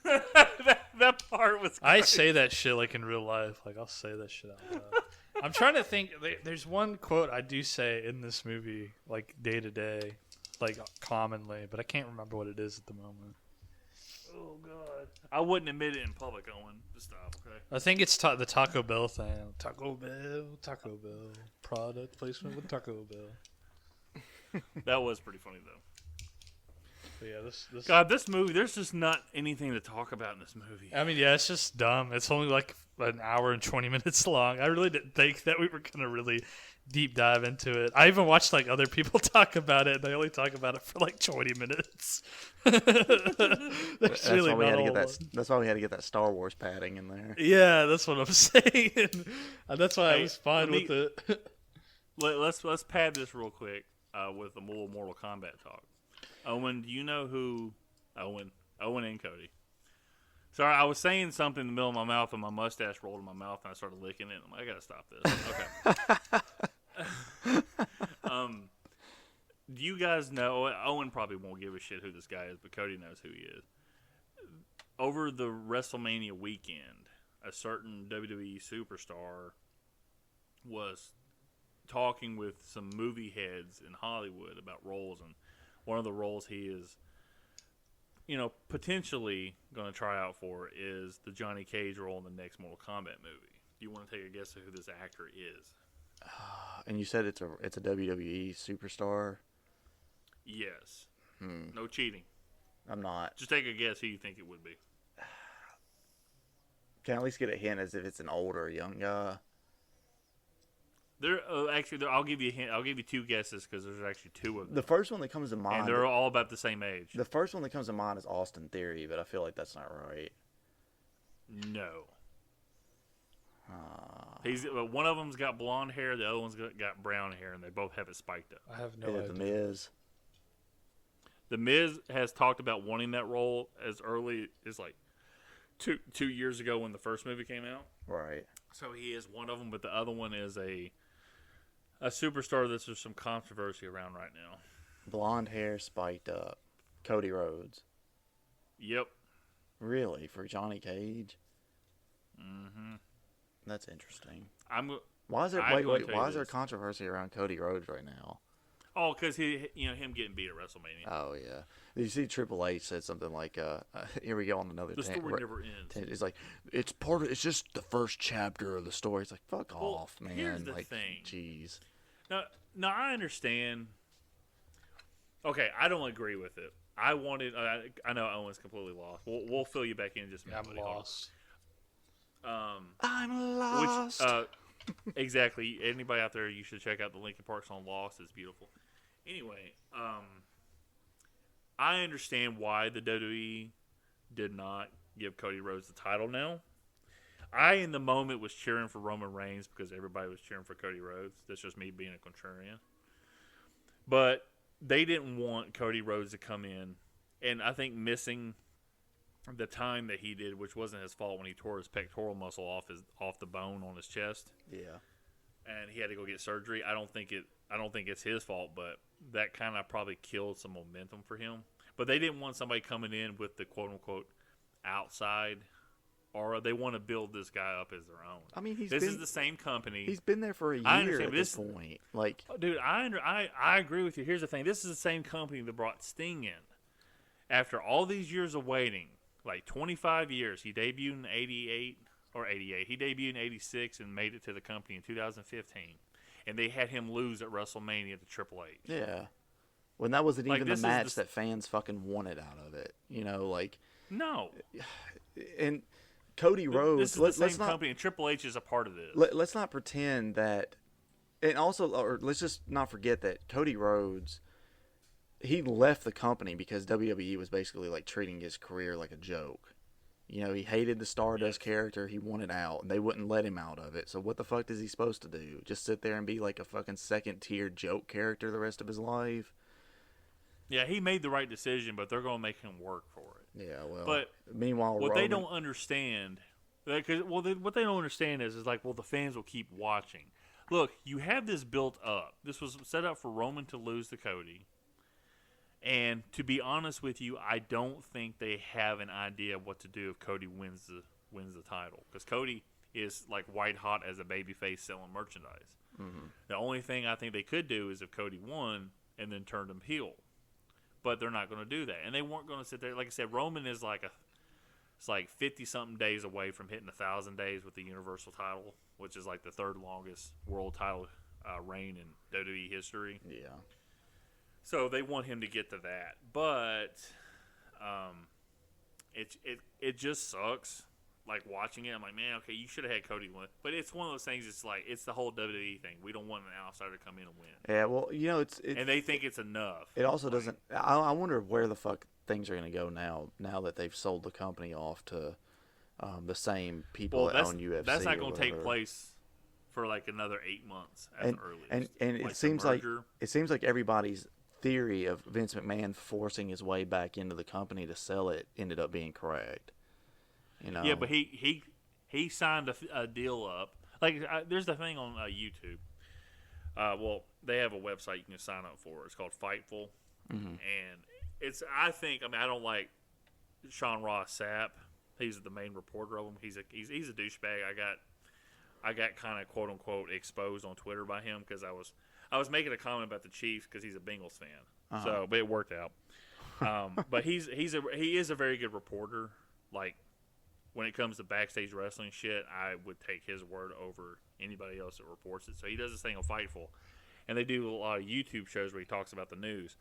that part was I say that shit like in real life. Like, I'll say that shit out loud. I'm trying to think. There's one quote I do say in this movie, like day to day, like commonly, but I can't remember what it is at the moment. Oh, God. I wouldn't admit it in public, Owen. Just stop, okay? I think it's the Taco Bell thing. Taco Bell. Product placement with Taco Bell. That was pretty funny, though. But yeah, this. God, this movie, there's just not anything to talk about in this movie. I mean, yeah, it's just dumb. It's only like an hour and 20 minutes long. I really didn't think that we were going to really deep dive into it. I even watched like other people talk about it, and they only talk about it for like 20 minutes. That's really why we had to not get a that. lot. That's why we had to get that Star Wars padding in there. Yeah, that's what I'm saying. And that's why I Hey, was fine let with it. Let's pad this real quick with a little Mortal Kombat talk. Owen, do you know who... Owen, Owen and Cody. Sorry, I was saying something in the middle of my mouth and my mustache rolled in my mouth and I started licking it. I'm like, I gotta stop this. Okay. Do you guys know? Owen probably won't give a shit who this guy is, but Cody knows who he is. Over the WrestleMania weekend, a certain WWE superstar was talking with some movie heads in Hollywood about roles, and one of the roles he is, potentially going to try out for is the Johnny Cage role in the next Mortal Kombat movie. Do you want to take a guess at who this actor is? And you said it's a WWE superstar? Yes. No cheating. I'm not. Just take a guess who you think it would be. Can I at least get a hint as if it's an old or a young guy? I'll give you a hint. I'll give you two guesses because there's actually two of them. The first one that comes to mind, and they're all about the same age. The first one that comes to mind is Austin Theory, but I feel like that's not right. No. One of them's got blonde hair, the other one's got brown hair, and they both have it spiked up. I have no Is idea. it The Miz? The Miz has talked about wanting that role as early as like two years ago when the first movie came out. Right. So he is one of them, but the other one is a superstar that there's some controversy around right now. Blonde hair, spiked up. Cody Rhodes. Yep. Really? For Johnny Cage? Mm-hmm. That's interesting. Why Why is there controversy around Cody Rhodes right now? Oh, because him getting beat at WrestleMania. Oh yeah. Did you see Triple H said something like, "Here we go on another." The story never ends. It's like it's just the first chapter of the story. It's like fuck off, man. Here's the like, thing. Jeez. Now I understand. Okay, I don't agree with it. I know Owen's completely lost. We'll fill you back in just a minute. I'm lost. I'm lost. Exactly. Anybody out there, you should check out the Linkin Park song "Lost." It's beautiful. Anyway, I understand why the WWE did not give Cody Rhodes the title now. I, in the moment, was cheering for Roman Reigns because everybody was cheering for Cody Rhodes. That's just me being a contrarian. But they didn't want Cody Rhodes to come in, and I think missing the time that he did, which wasn't his fault when he tore his pectoral muscle off the bone on his chest. Yeah. And he had to go get surgery. I don't think it's his fault, but that kind of probably killed some momentum for him. But they didn't want somebody coming in with the quote unquote outside aura. They want to build this guy up as their own. I mean, this is the same company. He's been there for a year at this point. Like, dude, I agree with you. Here's the thing: this is the same company that brought Sting in. After all these years of waiting, like 25 years, he debuted in 88. He debuted in 86 and made it to the company in 2015. And they had him lose at WrestleMania to Triple H. yeah. When that wasn't Like, even the this is match that fans fucking wanted out of it. No. And Cody Rhodes. This is the same company, and Triple H is a part of this. Let's not pretend that. And also, or let's just not forget that Cody Rhodes, he left the company because WWE was basically like treating his career like a joke. He hated the Stardust character. He wanted out, and they wouldn't let him out of it. So what the fuck is he supposed to do? Just sit there and be like a fucking second-tier joke character the rest of his life? Yeah, he made the right decision, but they're going to make him work for it. Yeah, well. But meanwhile, what they don't understand, what they don't understand is like, well, the fans will keep watching. Look, you have this built up. This was set up for Roman to lose to Cody. And to be honest with you, I don't think they have an idea of what to do if Cody wins the title, because Cody is like white hot as a babyface selling merchandise. Mm-hmm. The only thing I think they could do is if Cody won and then turned him heel, but they're not going to do that, and they weren't going to sit there. Like I said, Roman is it's like 50-something days away from hitting 1,000 days with the Universal title, which is like the third longest world title reign in WWE history. Yeah. So they want him to get to that, but it just sucks. Like watching it, I'm like, man, okay, you should have had Cody win. But it's one of those things. It's like it's the whole WWE thing. We don't want an outsider to come in and win. Yeah, well, it's and they think it's enough. It also doesn't. I wonder where the fuck things are going to go now that they've sold the company off to the same people that own UFC. That's not going to take place for like another 8 months at the earliest. And like it seems like everybody's theory of Vince McMahon forcing his way back into the company to sell it ended up being correct. You know? Yeah, but he signed a deal up. Like, there's the thing on YouTube. Well, they have a website you can sign up for. It's called Fightful, and I don't like Sean Ross Sapp. He's the main reporter of them. He's a douchebag. I got kind of quote unquote exposed on Twitter by him because I was making a comment about the Chiefs because he's a Bengals fan. So, but it worked out. But he is a very good reporter. Like, when it comes to backstage wrestling shit, I would take his word over anybody else that reports it. So he does this thing on Fightful, and they do a lot of YouTube shows where he talks about the news.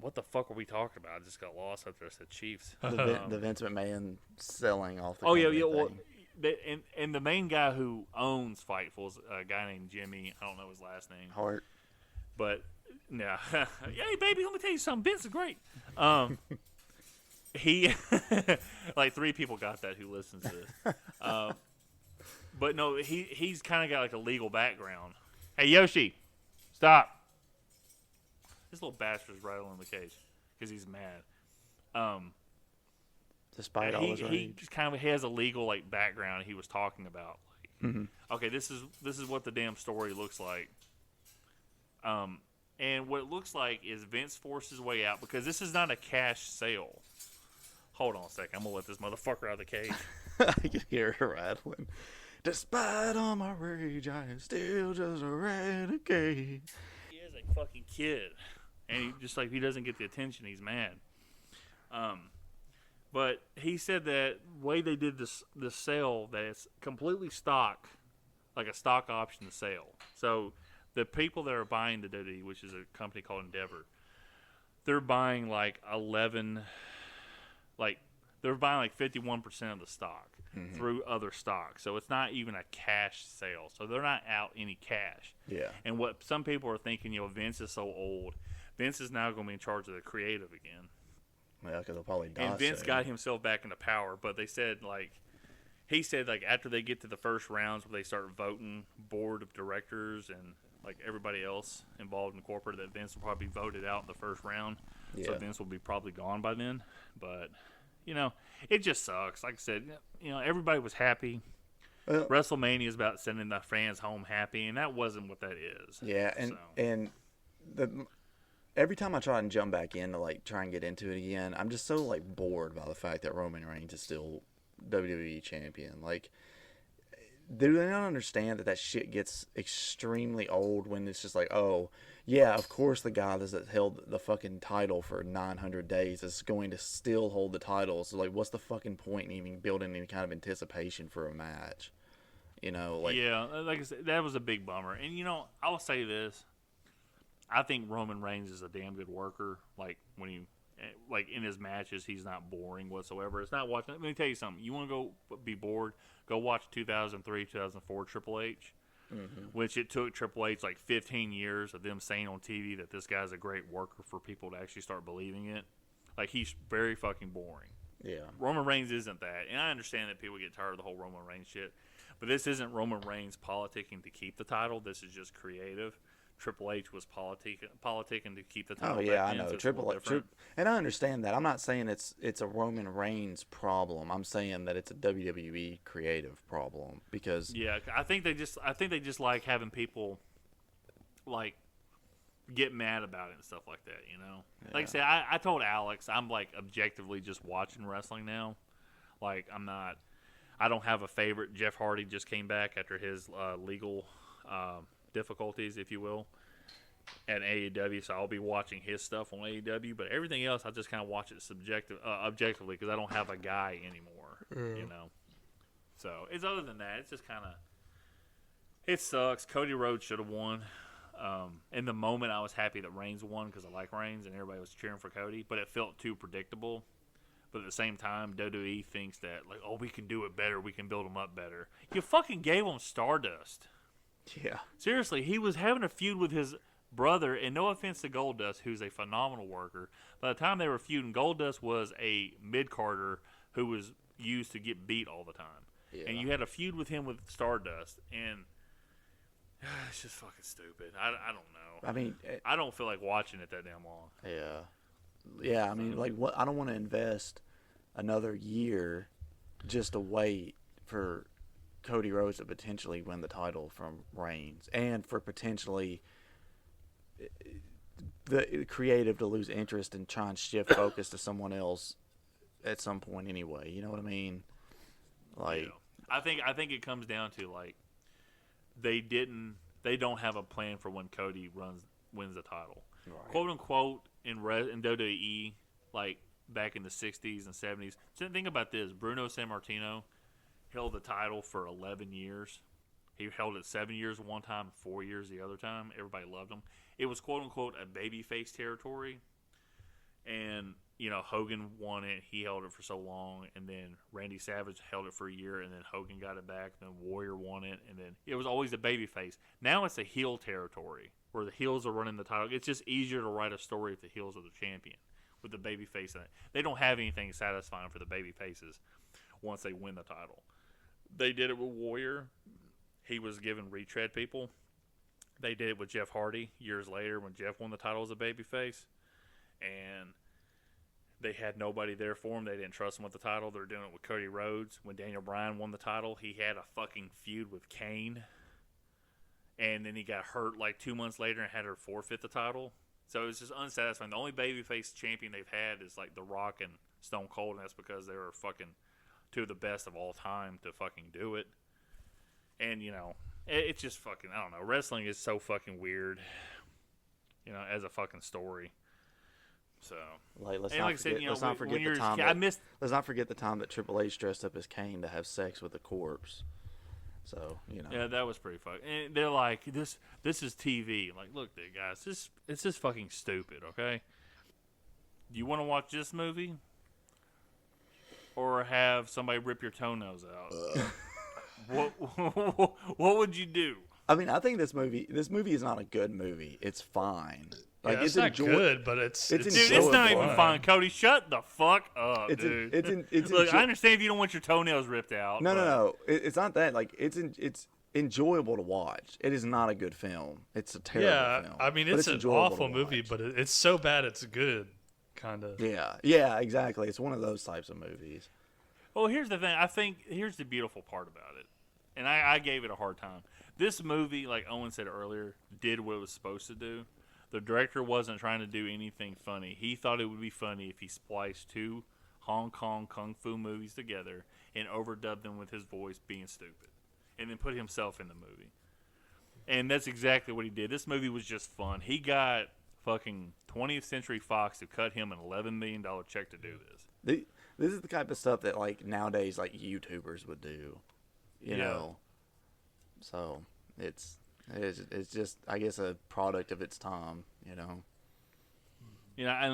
What the fuck were we talking about? I just got lost after I said Chiefs. The Vince McMahon selling off the Oh yeah. company Well, thing. and the main guy who owns Fightful is a guy named Jimmy. I don't know his last name. Hart. But no, hey baby, let me tell you something. Vince is great. He like 3 people got that who listens to this. But no, he's kind of got like a legal background. Hey Yoshi, stop! This little bastard's rattling the cage because he's mad. Despite all his he rage. just kind of has a legal like background. He was talking about like, okay, this is what the damn story looks like. And what it looks like is Vince forced his way out because this is not a cash sale. Hold on a second. I'm going to let this motherfucker out of the cage. I can hear her rattling. Despite all my rage, I am still just a renegade. He is a fucking kid. And he doesn't get the attention, he's mad. But he said that the way they did this sale, that it's completely stock, like a stock option sale. So the people that are buying the WWE, which is a company called Endeavor, they're buying like 11... Like, they're buying like 51% of the stock through other stock. So it's not even a cash sale. So they're not out any cash. Yeah. And what some people are thinking, Vince is so old. Vince is now going to be in charge of the creative again. Yeah, because they'll probably die. And Vince soon. got himself back into power. But he said, after they get to the first rounds where they start voting board of directors and, like, everybody else involved in corporate, that Vince will probably be voted out in the first round. Yeah. So Vince will be probably gone by then. But, it just sucks. Like I said, everybody was happy. Well, WrestleMania is about sending the fans home happy, and that wasn't what that is. Yeah, and every time I try and jump back in to like try and get into it again, I'm just so like bored by the fact that Roman Reigns is still WWE champion. Like, do they not understand that shit gets extremely old when it's just like, oh, yeah, of course the guy that held the fucking title for 900 days is going to still hold the title. So, like, what's the fucking point in even building any kind of anticipation for a match? Yeah, like I said, that was a big bummer. And, I'll say this. I think Roman Reigns is a damn good worker. Like, in his matches, he's not boring whatsoever. It's not watching. Let me tell you something. You want to go be bored? Go watch 2003, 2004 Triple H, which it took Triple H like 15 years of them saying on TV that this guy's a great worker for people to actually start believing it. Like, he's very fucking boring. Yeah. Roman Reigns isn't that. And I understand that people get tired of the whole Roman Reigns shit. But this isn't Roman Reigns politicking to keep the title. This is just creative. Triple H was politicking to keep the title. Oh yeah, back I then, know so it's Triple a H, little different. and I understand that. I'm not saying it's a Roman Reigns problem. I'm saying that it's a WWE creative problem because Yeah, I think they just like having people like get mad about it and stuff like that. Like I said, I told Alex I'm like objectively just watching wrestling now. Like I don't have a favorite. Jeff Hardy just came back after his legal difficulties, if you will, at AEW, so I'll be watching his stuff on AEW, but everything else I just kind of watch it objectively because I don't have a guy anymore, So it's other than that, it's just kind of, it sucks. Cody Rhodes should have won. In the moment, I was happy that Reigns won because I like Reigns and everybody was cheering for Cody, but it felt too predictable. But at the same time, WWE thinks that, like, oh, we can do it better, we can build them up better. You fucking gave them Stardust. yeah, Seriously, he was having a feud with his brother, and no offense to Goldust, who's a phenomenal worker. By the time they were feuding, Goldust was a mid-carder who was used to get beat all the time. Yeah. And you had a feud with him with Stardust, and It's just fucking stupid. I don't know. I mean, I don't feel like watching it that damn long. yeah. I mean, like, what? I don't want to invest another year just to wait for Cody Rhodes to potentially win the title from Reigns, and for potentially the creative to lose interest and try and shift focus to someone else at some point anyway. You know what I mean? Like, I think it comes down to like they don't have a plan for when Cody wins the title, quote unquote, in WWE, like back in the 60s and 70s. So think about this: Bruno Sammartino held the title for 11 years. He held it 7 years one time, 4 years the other time. Everybody loved him. It was quote unquote a babyface territory, and Hogan won it. He held it for so long, and then Randy Savage held it for a year, and then Hogan got it back. Then Warrior won it, and then it was always a babyface. Now it's a heel territory where the heels are running the title. It's just easier to write a story if the heels are the champion with the babyface in it. They don't have anything satisfying for the babyfaces once they win the title. They did it with Warrior. He was given retread people. They did it with Jeff Hardy years later when Jeff won the title as a babyface, and they had nobody there for him. They didn't trust him with the title. They're doing it with Cody Rhodes. When Daniel Bryan won the title, he had a fucking feud with Kane, and then he got hurt like 2 months later and had her forfeit the title. So it was just unsatisfying. The only babyface champion they've had is like The Rock and Stone Cold, and that's because they were fucking two of the best of all time to fucking do it. And, it's just fucking, I don't know. Wrestling is so fucking weird, as a fucking story. So, let's not forget the time that Triple H dressed up as Kane to have sex with a corpse. So, Yeah, that was pretty fucking. And they're like, this is TV. Like, look, guys, it's just fucking stupid, okay? Do you want to watch this movie? Or have somebody rip your toenails out? What would you do? I mean, I think this movie is not a good movie. It's fine. Like, it's not good, but it's dude, it's not even fine. Cody, shut the fuck up, dude. Look, I understand if you don't want your toenails ripped out. No. It's not that. Like, it's enjoyable to watch. It is not a good film. It's a terrible film. I mean, it's an awful movie, but it's so bad it's good, kind of. Yeah, exactly. It's one of those types of movies. Well, here's the thing. I think here's the beautiful part about it, and I gave it a hard time. This movie, like Owen said earlier, did what it was supposed to do. The director wasn't trying to do anything funny. He thought it would be funny if he spliced two Hong Kong kung fu movies together and overdubbed them with his voice being stupid, and then put himself in the movie. And that's exactly what he did. This movie was just fun. He got fucking 20th Century Fox to cut him an $11 million check to do this. This is the type of stuff that, like, nowadays, like, YouTubers would do, you know. So it's just, I guess, a product of its time, And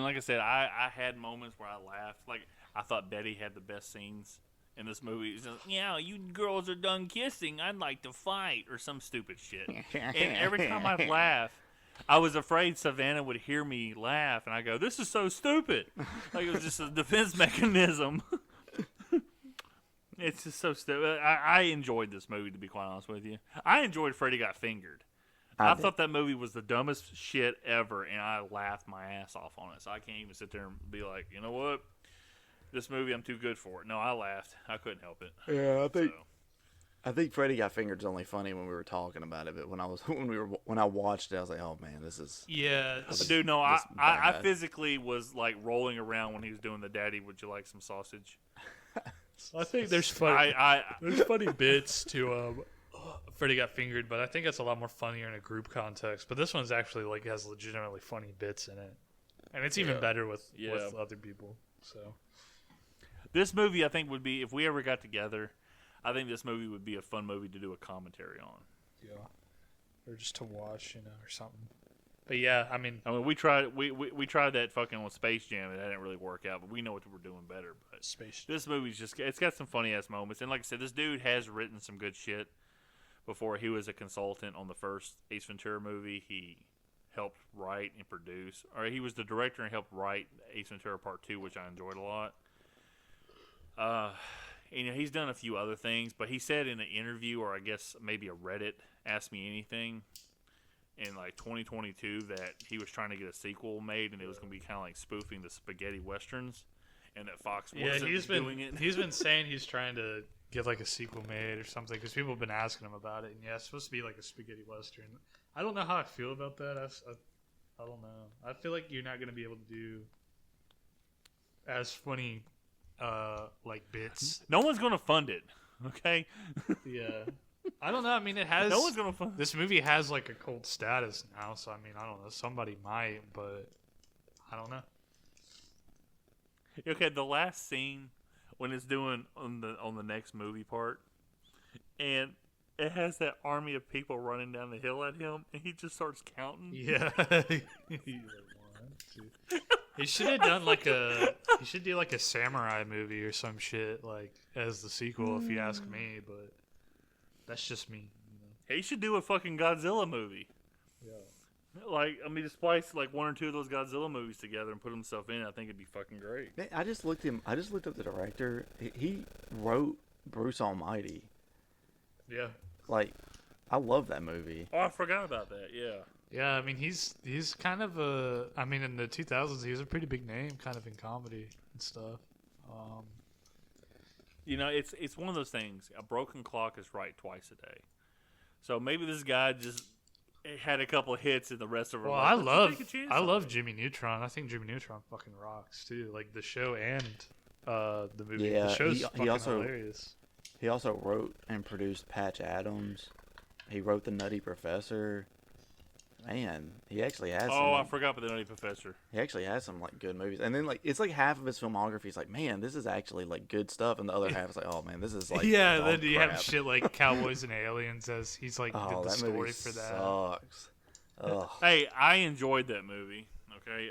like I said, I had moments where I laughed. Like, I thought Betty had the best scenes in this movie. It's just, you girls are done kissing. I'd like to fight, or some stupid shit. And every time I'd laugh, I was afraid Savannah would hear me laugh, and I go, "This is so stupid." Like, it was just a defense mechanism. It's just so stupid. I enjoyed this movie, to be quite honest with you. I enjoyed Freddy Got Fingered. I thought that movie was the dumbest shit ever, and I laughed my ass off on it. So I can't even sit there and be like, you know what? This movie, I'm too good for it. No, I laughed. I couldn't help it. Yeah, I think Freddy Got Fingered's only funny when we were talking about it, but when I watched it, I was like, oh man, this is dude. No, I physically was like rolling around when he was doing the "Daddy, would you like some sausage?" I think there's funny bits to Freddy Got Fingered, but I think it's a lot more funnier in a group context. But this one's actually like has legitimately funny bits in it, and it's even better with other people. So this movie, I think, would be, if we ever got together, I think this movie would be a fun movie to do a commentary on. Yeah, or just to watch, or something. But yeah, I mean, we tried that fucking on Space Jam, and that didn't really work out. But we know what we're doing better. But this movie's it's got some funny ass moments, and like I said, this dude has written some good shit. Before he was a consultant on the first Ace Ventura movie, he helped write and produce, or he was the director and helped write Ace Ventura Part 2, which I enjoyed a lot. And, he's done a few other things, but he said in an interview, or I guess maybe a Reddit, Ask Me Anything, in like 2022 that he was trying to get a sequel made, and it was going to be kind of like spoofing the spaghetti westerns, and that Fox wasn't doing it. He's been saying he's trying to get like a sequel made or something because people have been asking him about it. And yeah, it's supposed to be like a spaghetti western. I don't know how I feel about that. I don't know. I feel like you're not going to be able to do as funny like bits. No one's going to fund it, okay? Yeah. I don't know. I mean, it has. No one's going to fund it. This movie has like a cult status now, so I mean, I don't know. Somebody might, but I don't know. Okay, the last scene when it's doing on the next movie part, and it has that army of people running down the hill at him, and he just starts counting. Yeah. He should have done like he should do like a samurai movie or some shit like as the sequel, if you ask me. But that's just me. He should do a fucking Godzilla movie. Yeah. Like, I mean, just splice like one or two of those Godzilla movies together and put himself in it. I think it'd be fucking great. Man, I just looked up the director. He wrote Bruce Almighty. Yeah. Like, I love that movie. Oh, I forgot about that. Yeah. Yeah, I mean he's kind of I mean in the 2000s he was a pretty big name kind of in comedy and stuff. You know, it's one of those things. A broken clock is right twice a day. So maybe this guy just had a couple of hits and the rest of her. Well, life. I love Jimmy Neutron. I think Jimmy Neutron fucking rocks too. Like the show and the movie. Yeah, the show's he fucking also- hilarious. He also wrote and produced Patch Adams. He wrote The Nutty Professor. Man, he actually has. Oh, I forgot about the Nutty Professor. He actually has some like good movies, and then like it's like half of his filmography is like, man, this is actually like good stuff, and the other half is like, oh man, this is like yeah, dog then you crap. have shit like Cowboys and Aliens as he's like Oh, did the that story movie for that. sucks. Ugh. Hey, I enjoyed that movie. Okay,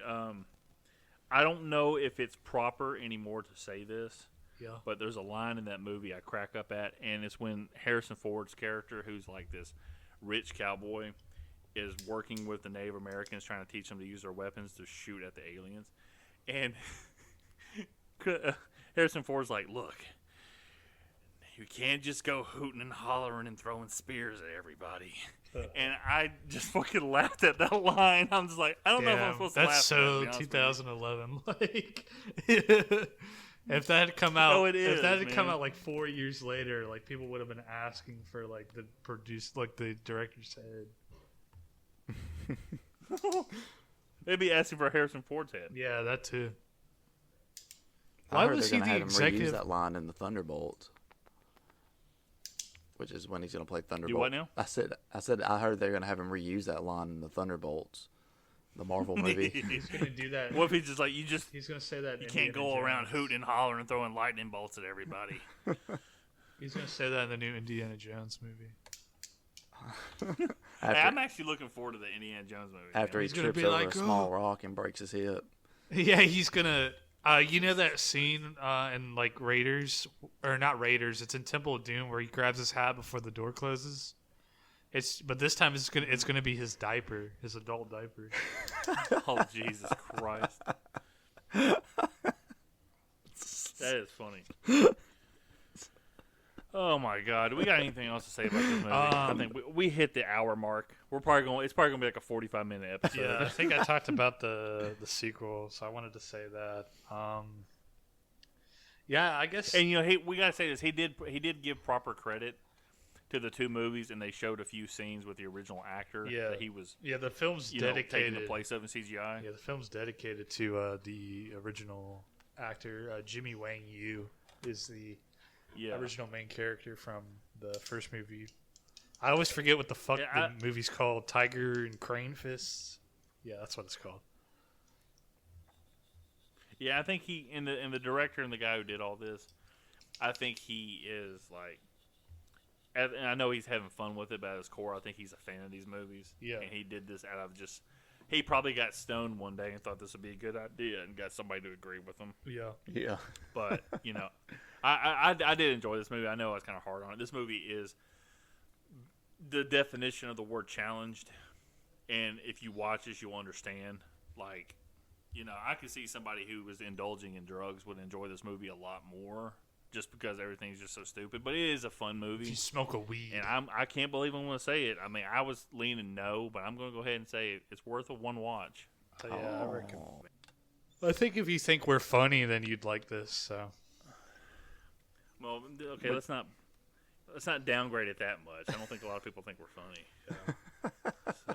I don't know if it's proper anymore to say this, Yeah. but there's a line in that movie I crack up at, and it's when Harrison Ford's character, who's like this rich cowboy, is working with the Native Americans, trying to teach them to use their weapons to shoot at the aliens. And Harrison Ford's like, look, you can't just go hooting and hollering and throwing spears at everybody. And I just fucking laughed at that line. I'm just like, I don't know if I'm supposed to laugh. That's at that, so to be honest with you. 2011. Like, if that had come out, Oh, it is, if that had come man. out like 4 years later, like people would have been asking for like the director's head. They'd be asking for Harrison Ford's head. Yeah, that too. I Why heard was they're he gonna the have him executive? reuse that line in the Thunderbolts, which is when he's gonna play Thunderbolt. what now? I said I heard they're gonna have him reuse that line in the Thunderbolts, the Marvel movie. He's gonna do that. What if he's just like, He's gonna say that. in you can't Indiana go around Jones. hooting and hollering and throwing lightning bolts at everybody. He's gonna say that in the new Indiana Jones movie. Hey, I'm actually looking forward to the Indiana Jones movie. After he He's gonna trips be over like, a small rock and breaks his hip. Yeah, he's gonna. You know that scene in like Raiders, or not Raiders? It's in Temple of Doom where he grabs his hat before the door closes. But this time it's gonna be his diaper, his adult diaper. Oh, Jesus Christ. That is funny. Oh my God! Do we got anything else to say about this movie? I think we hit the hour mark. It's probably gonna be like a 45-minute episode. Yeah, I think I talked about the sequel, so I wanted to say that. Yeah, I guess. And we gotta say this. He did give proper credit to the two movies, and they showed a few scenes with the original actor. Yeah. that he was. Yeah, the film's Taking dedicated. the place of in CGI. Yeah, the film's dedicated to the original actor. Jimmy Wang Yu is the original main character from the first movie. I always forget what the fuck the movie's called. Tiger and Crane Fists. Yeah, that's what it's called. Yeah, I think he and the director and the guy who did all this, I think he is like, and I know he's having fun with it, but at his core, I think he's a fan of these movies. Yeah. And he did this out of he probably got stoned one day and thought this would be a good idea and got somebody to agree with him. Yeah. But, I did enjoy this movie. I know I was kind of hard on it. This movie is the definition of the word challenged. And if you watch this, you'll understand. Like, I could see somebody who was indulging in drugs would enjoy this movie a lot more just because everything's just so stupid. But it is a fun movie. If you smoke a weed. And I can't believe I'm going to say it. I mean, I was leaning no, but I'm going to go ahead and say it's worth a one watch. Yeah, I reckon. I think if you think we're funny, then you'd like this. So. Well, okay, let's not downgrade it that much. I don't think a lot of people think we're funny. So,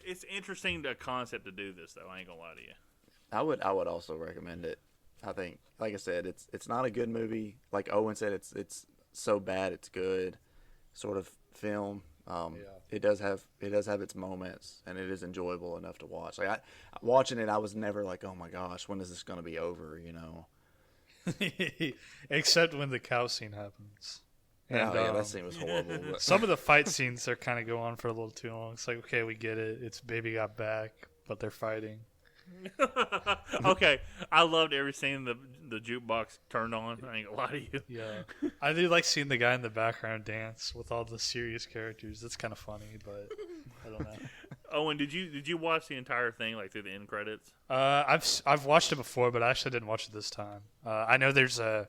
it's interesting the concept to do this, though. I ain't gonna lie to you. I would also recommend it. I think, like I said, it's not a good movie. Like Owen said, it's so bad it's good sort of film. It does have its moments, and it is enjoyable enough to watch. Like watching it, I was never like, oh my gosh, when is this gonna be over? You know. Except when the cow scene happens. And, that scene was horrible. But. Some of the fight scenes are kind of go on for a little too long. It's like, okay, we get it. It's baby got back, but they're fighting. Okay, I loved every scene the jukebox turned on. I ain't gonna lie to you. Yeah, I do like seeing the guy in the background dance with all the serious characters. That's kind of funny, but I don't know. Owen, did you watch the entire thing like through the end credits? I've watched it before, but I actually didn't watch it this time. I know there's a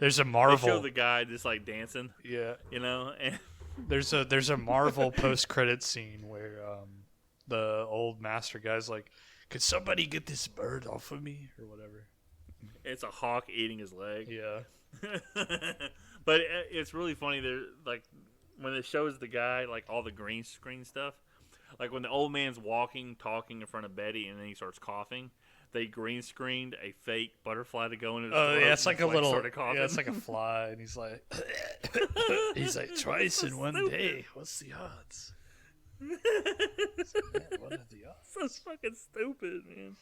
there's a Marvel. They show the guy just like dancing. Yeah, you know, and there's a Marvel post credit scene where the old master guy's like, could somebody get this bird off of me or whatever? It's a hawk eating his leg. Yeah. But it's really funny. There, like when it shows the guy, like all the green screen stuff, like when the old man's talking in front of Betty, and then he starts coughing. They green screened a fake butterfly to go in his throat. Oh yeah, it's like a little. Sort of coughing. Yeah, it's like a fly, and he's like, twice in one day. What's the odds? Man, what are the odds? So fucking stupid, man.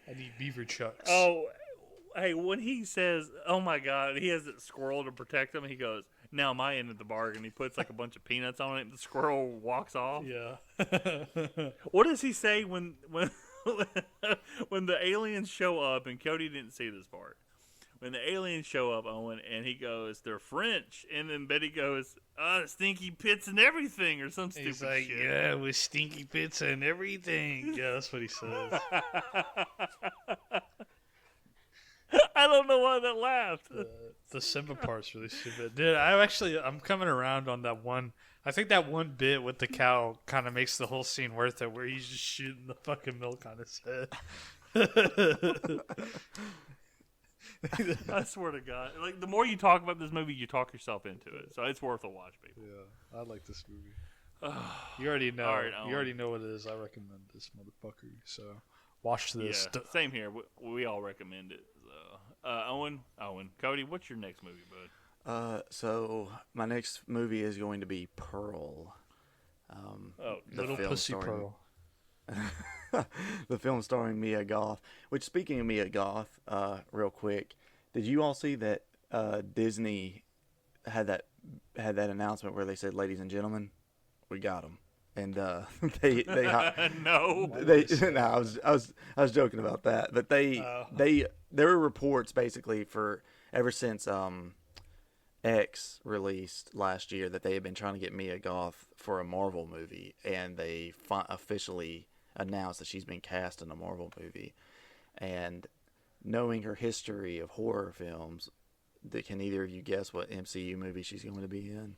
I need beaver chucks. Oh, hey, when he says, "Oh my God," he has a squirrel to protect him. He goes, "Now my end of the bargain." He puts like a bunch of peanuts on it, and the squirrel walks off. Yeah. What does he say when when the aliens show up? And Cody didn't see this part. When the aliens show up, Owen, and he goes, "They're French," and then Betty goes, "Stinky pits and everything," or some stupid He's like, shit. "Yeah, with stinky pizza and everything." Yeah, that's what he says. I don't know why that laughed. The Simba part's really stupid. Dude, I'm coming around on that one. I think that one bit with the cow kind of makes the whole scene worth it, where he's just shooting the fucking milk on his head. I swear to God. Like, the more you talk about this movie, you talk yourself into it. So it's worth a watch, people. Yeah, I like this movie. You already know. All right, you already know what it is. I recommend this motherfucker. So watch this. Yeah, same here. We all recommend it. So, Owen, Cody, what's your next movie, bud? So my next movie is going to be Pearl. Little Pussy Pearl. The film starring Mia Goth. Which, speaking of Mia Goth, real quick, did you all see that Disney had that announcement where they said, "Ladies and gentlemen, we got them," and they No. I was joking about that, but there were reports basically for ever since X released last year that they had been trying to get Mia Goth for a Marvel movie, and they officially announced that she's been cast in a Marvel movie. And knowing her history of horror films, can either of you guess what MCU movie she's going to be in?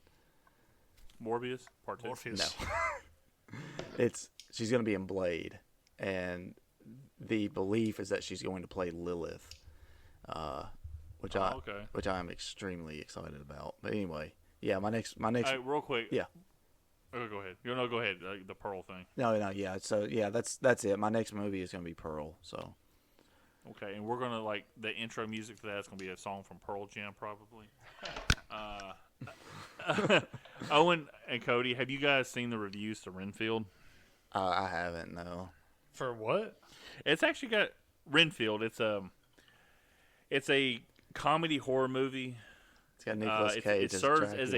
Morbius Part 2. Morpheus. No. She's going to be in Blade, and the belief is that she's going to play Lilith, which I am extremely excited about. But anyway, yeah, my next. Real quick. Yeah. Oh, go ahead. Go ahead. The Pearl thing. No, yeah. So yeah, that's it. My next movie is going to be Pearl. So. Okay, and we're gonna the intro music to that's gonna be a song from Pearl Jam, probably. Owen and Cody, have you guys seen the reviews to Renfield? I haven't. No. For what? It's actually got Renfield. It's a comedy horror movie. It's got Nicolas Cage. It serves as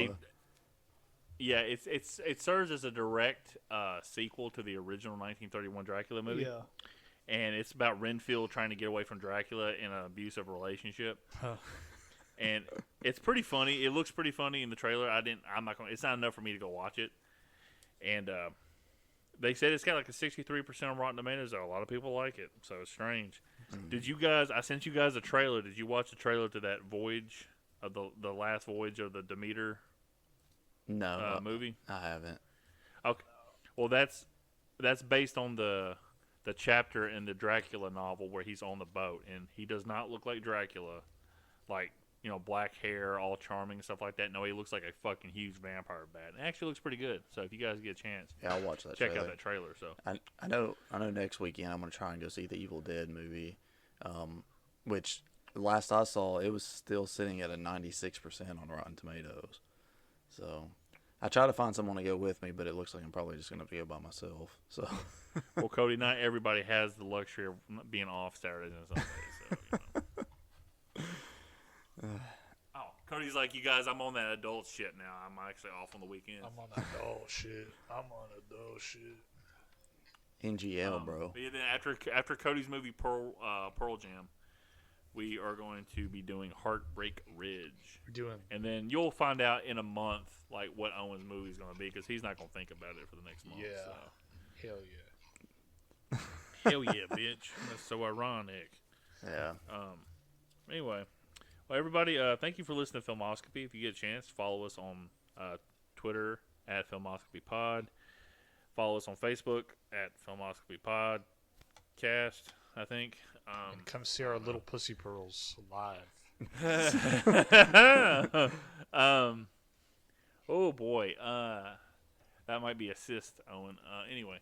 it serves as a direct sequel to the original 1931 Dracula movie. Yeah. And it's about Renfield trying to get away from Dracula in an abusive relationship. Huh. And it's pretty funny. It looks pretty funny in the trailer. It's not enough for me to go watch it. And they said it's got like a 63% on Rotten Tomatoes. So a lot of people like it. So it's strange. Did you guys? I sent you guys a trailer. Did you watch the trailer to that voyage of the last voyage of the Demeter No, movie? I haven't. Okay. Well, that's based on the chapter in the Dracula novel where he's on the boat and he does not look like Dracula, like black hair, all charming and stuff like that. No, he looks like a fucking huge vampire bat. It actually looks pretty good. So if you guys get a chance, Yeah, I'll watch that. check trailer. out that trailer. So I know next weekend I'm gonna try and go see the Evil Dead movie, which the last I saw it was still sitting at a 96% on Rotten Tomatoes. So I try to find someone to go with me, but it looks like I'm probably just gonna go by myself. So well, Cody, not everybody has the luxury of being off Saturdays and Sundays. So, Oh, Cody's like, you guys, I'm on that adult shit now. I'm actually off on the weekends. I'm on adult shit. NGL, bro. But yeah, then after Cody's movie Pearl Jam, we are going to be doing Heartbreak Ridge. We're doing. And then you'll find out in a month like what Owen's movie is going to be because he's not going to think about it for the next month. Yeah. So. Hell yeah. Hell yeah, bitch. That's so ironic. Yeah. Anyway, well, everybody, thank you for listening to Filmoscopy. If you get a chance, follow us on Twitter at Filmoscopy Pod. Follow us on Facebook at Filmoscopy Podcast, I think. And come see our little pussy pearls live. Oh boy, that might be assist, Owen. Anyway,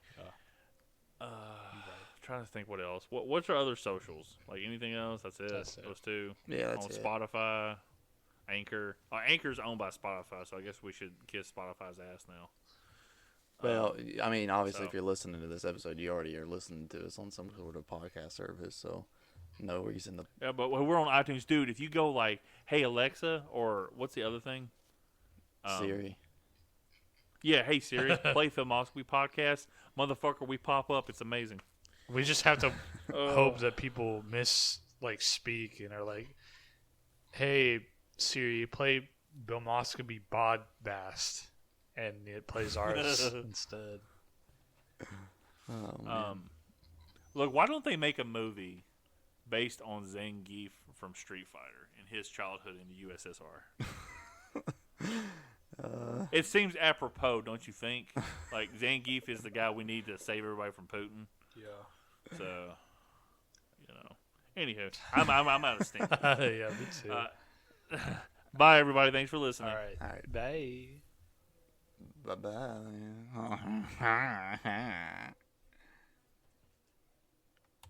trying to think what else. What's our other socials? Like anything else? That's it. Those two. Yeah, that's on it. Spotify, Anchor. Anchor's owned by Spotify, so I guess we should kiss Spotify's ass now. Well, I mean, obviously, so- if you're listening to this episode, you already are listening to us on some sort of podcast service, so no reason to. Yeah, but we're on iTunes, dude. If you go like, "Hey Alexa," or what's the other thing? Siri. Yeah, hey Siri, play Filmoscopy Podcast. Motherfucker, we pop up. It's amazing. We just have to hope that people speak and are like, "Hey Siri, play Filmoscopy Podcast," and it plays ours instead. Oh, man. Look, why don't they make a movie based on Zangief from Street Fighter and his childhood in the USSR? It seems apropos, don't you think? Like, Zangief is the guy we need to save everybody from Putin. Yeah. So, Anywho, I'm out of steam. Yeah, me too. Bye, everybody. Thanks for listening. All right. All right. Bye. Bye-bye.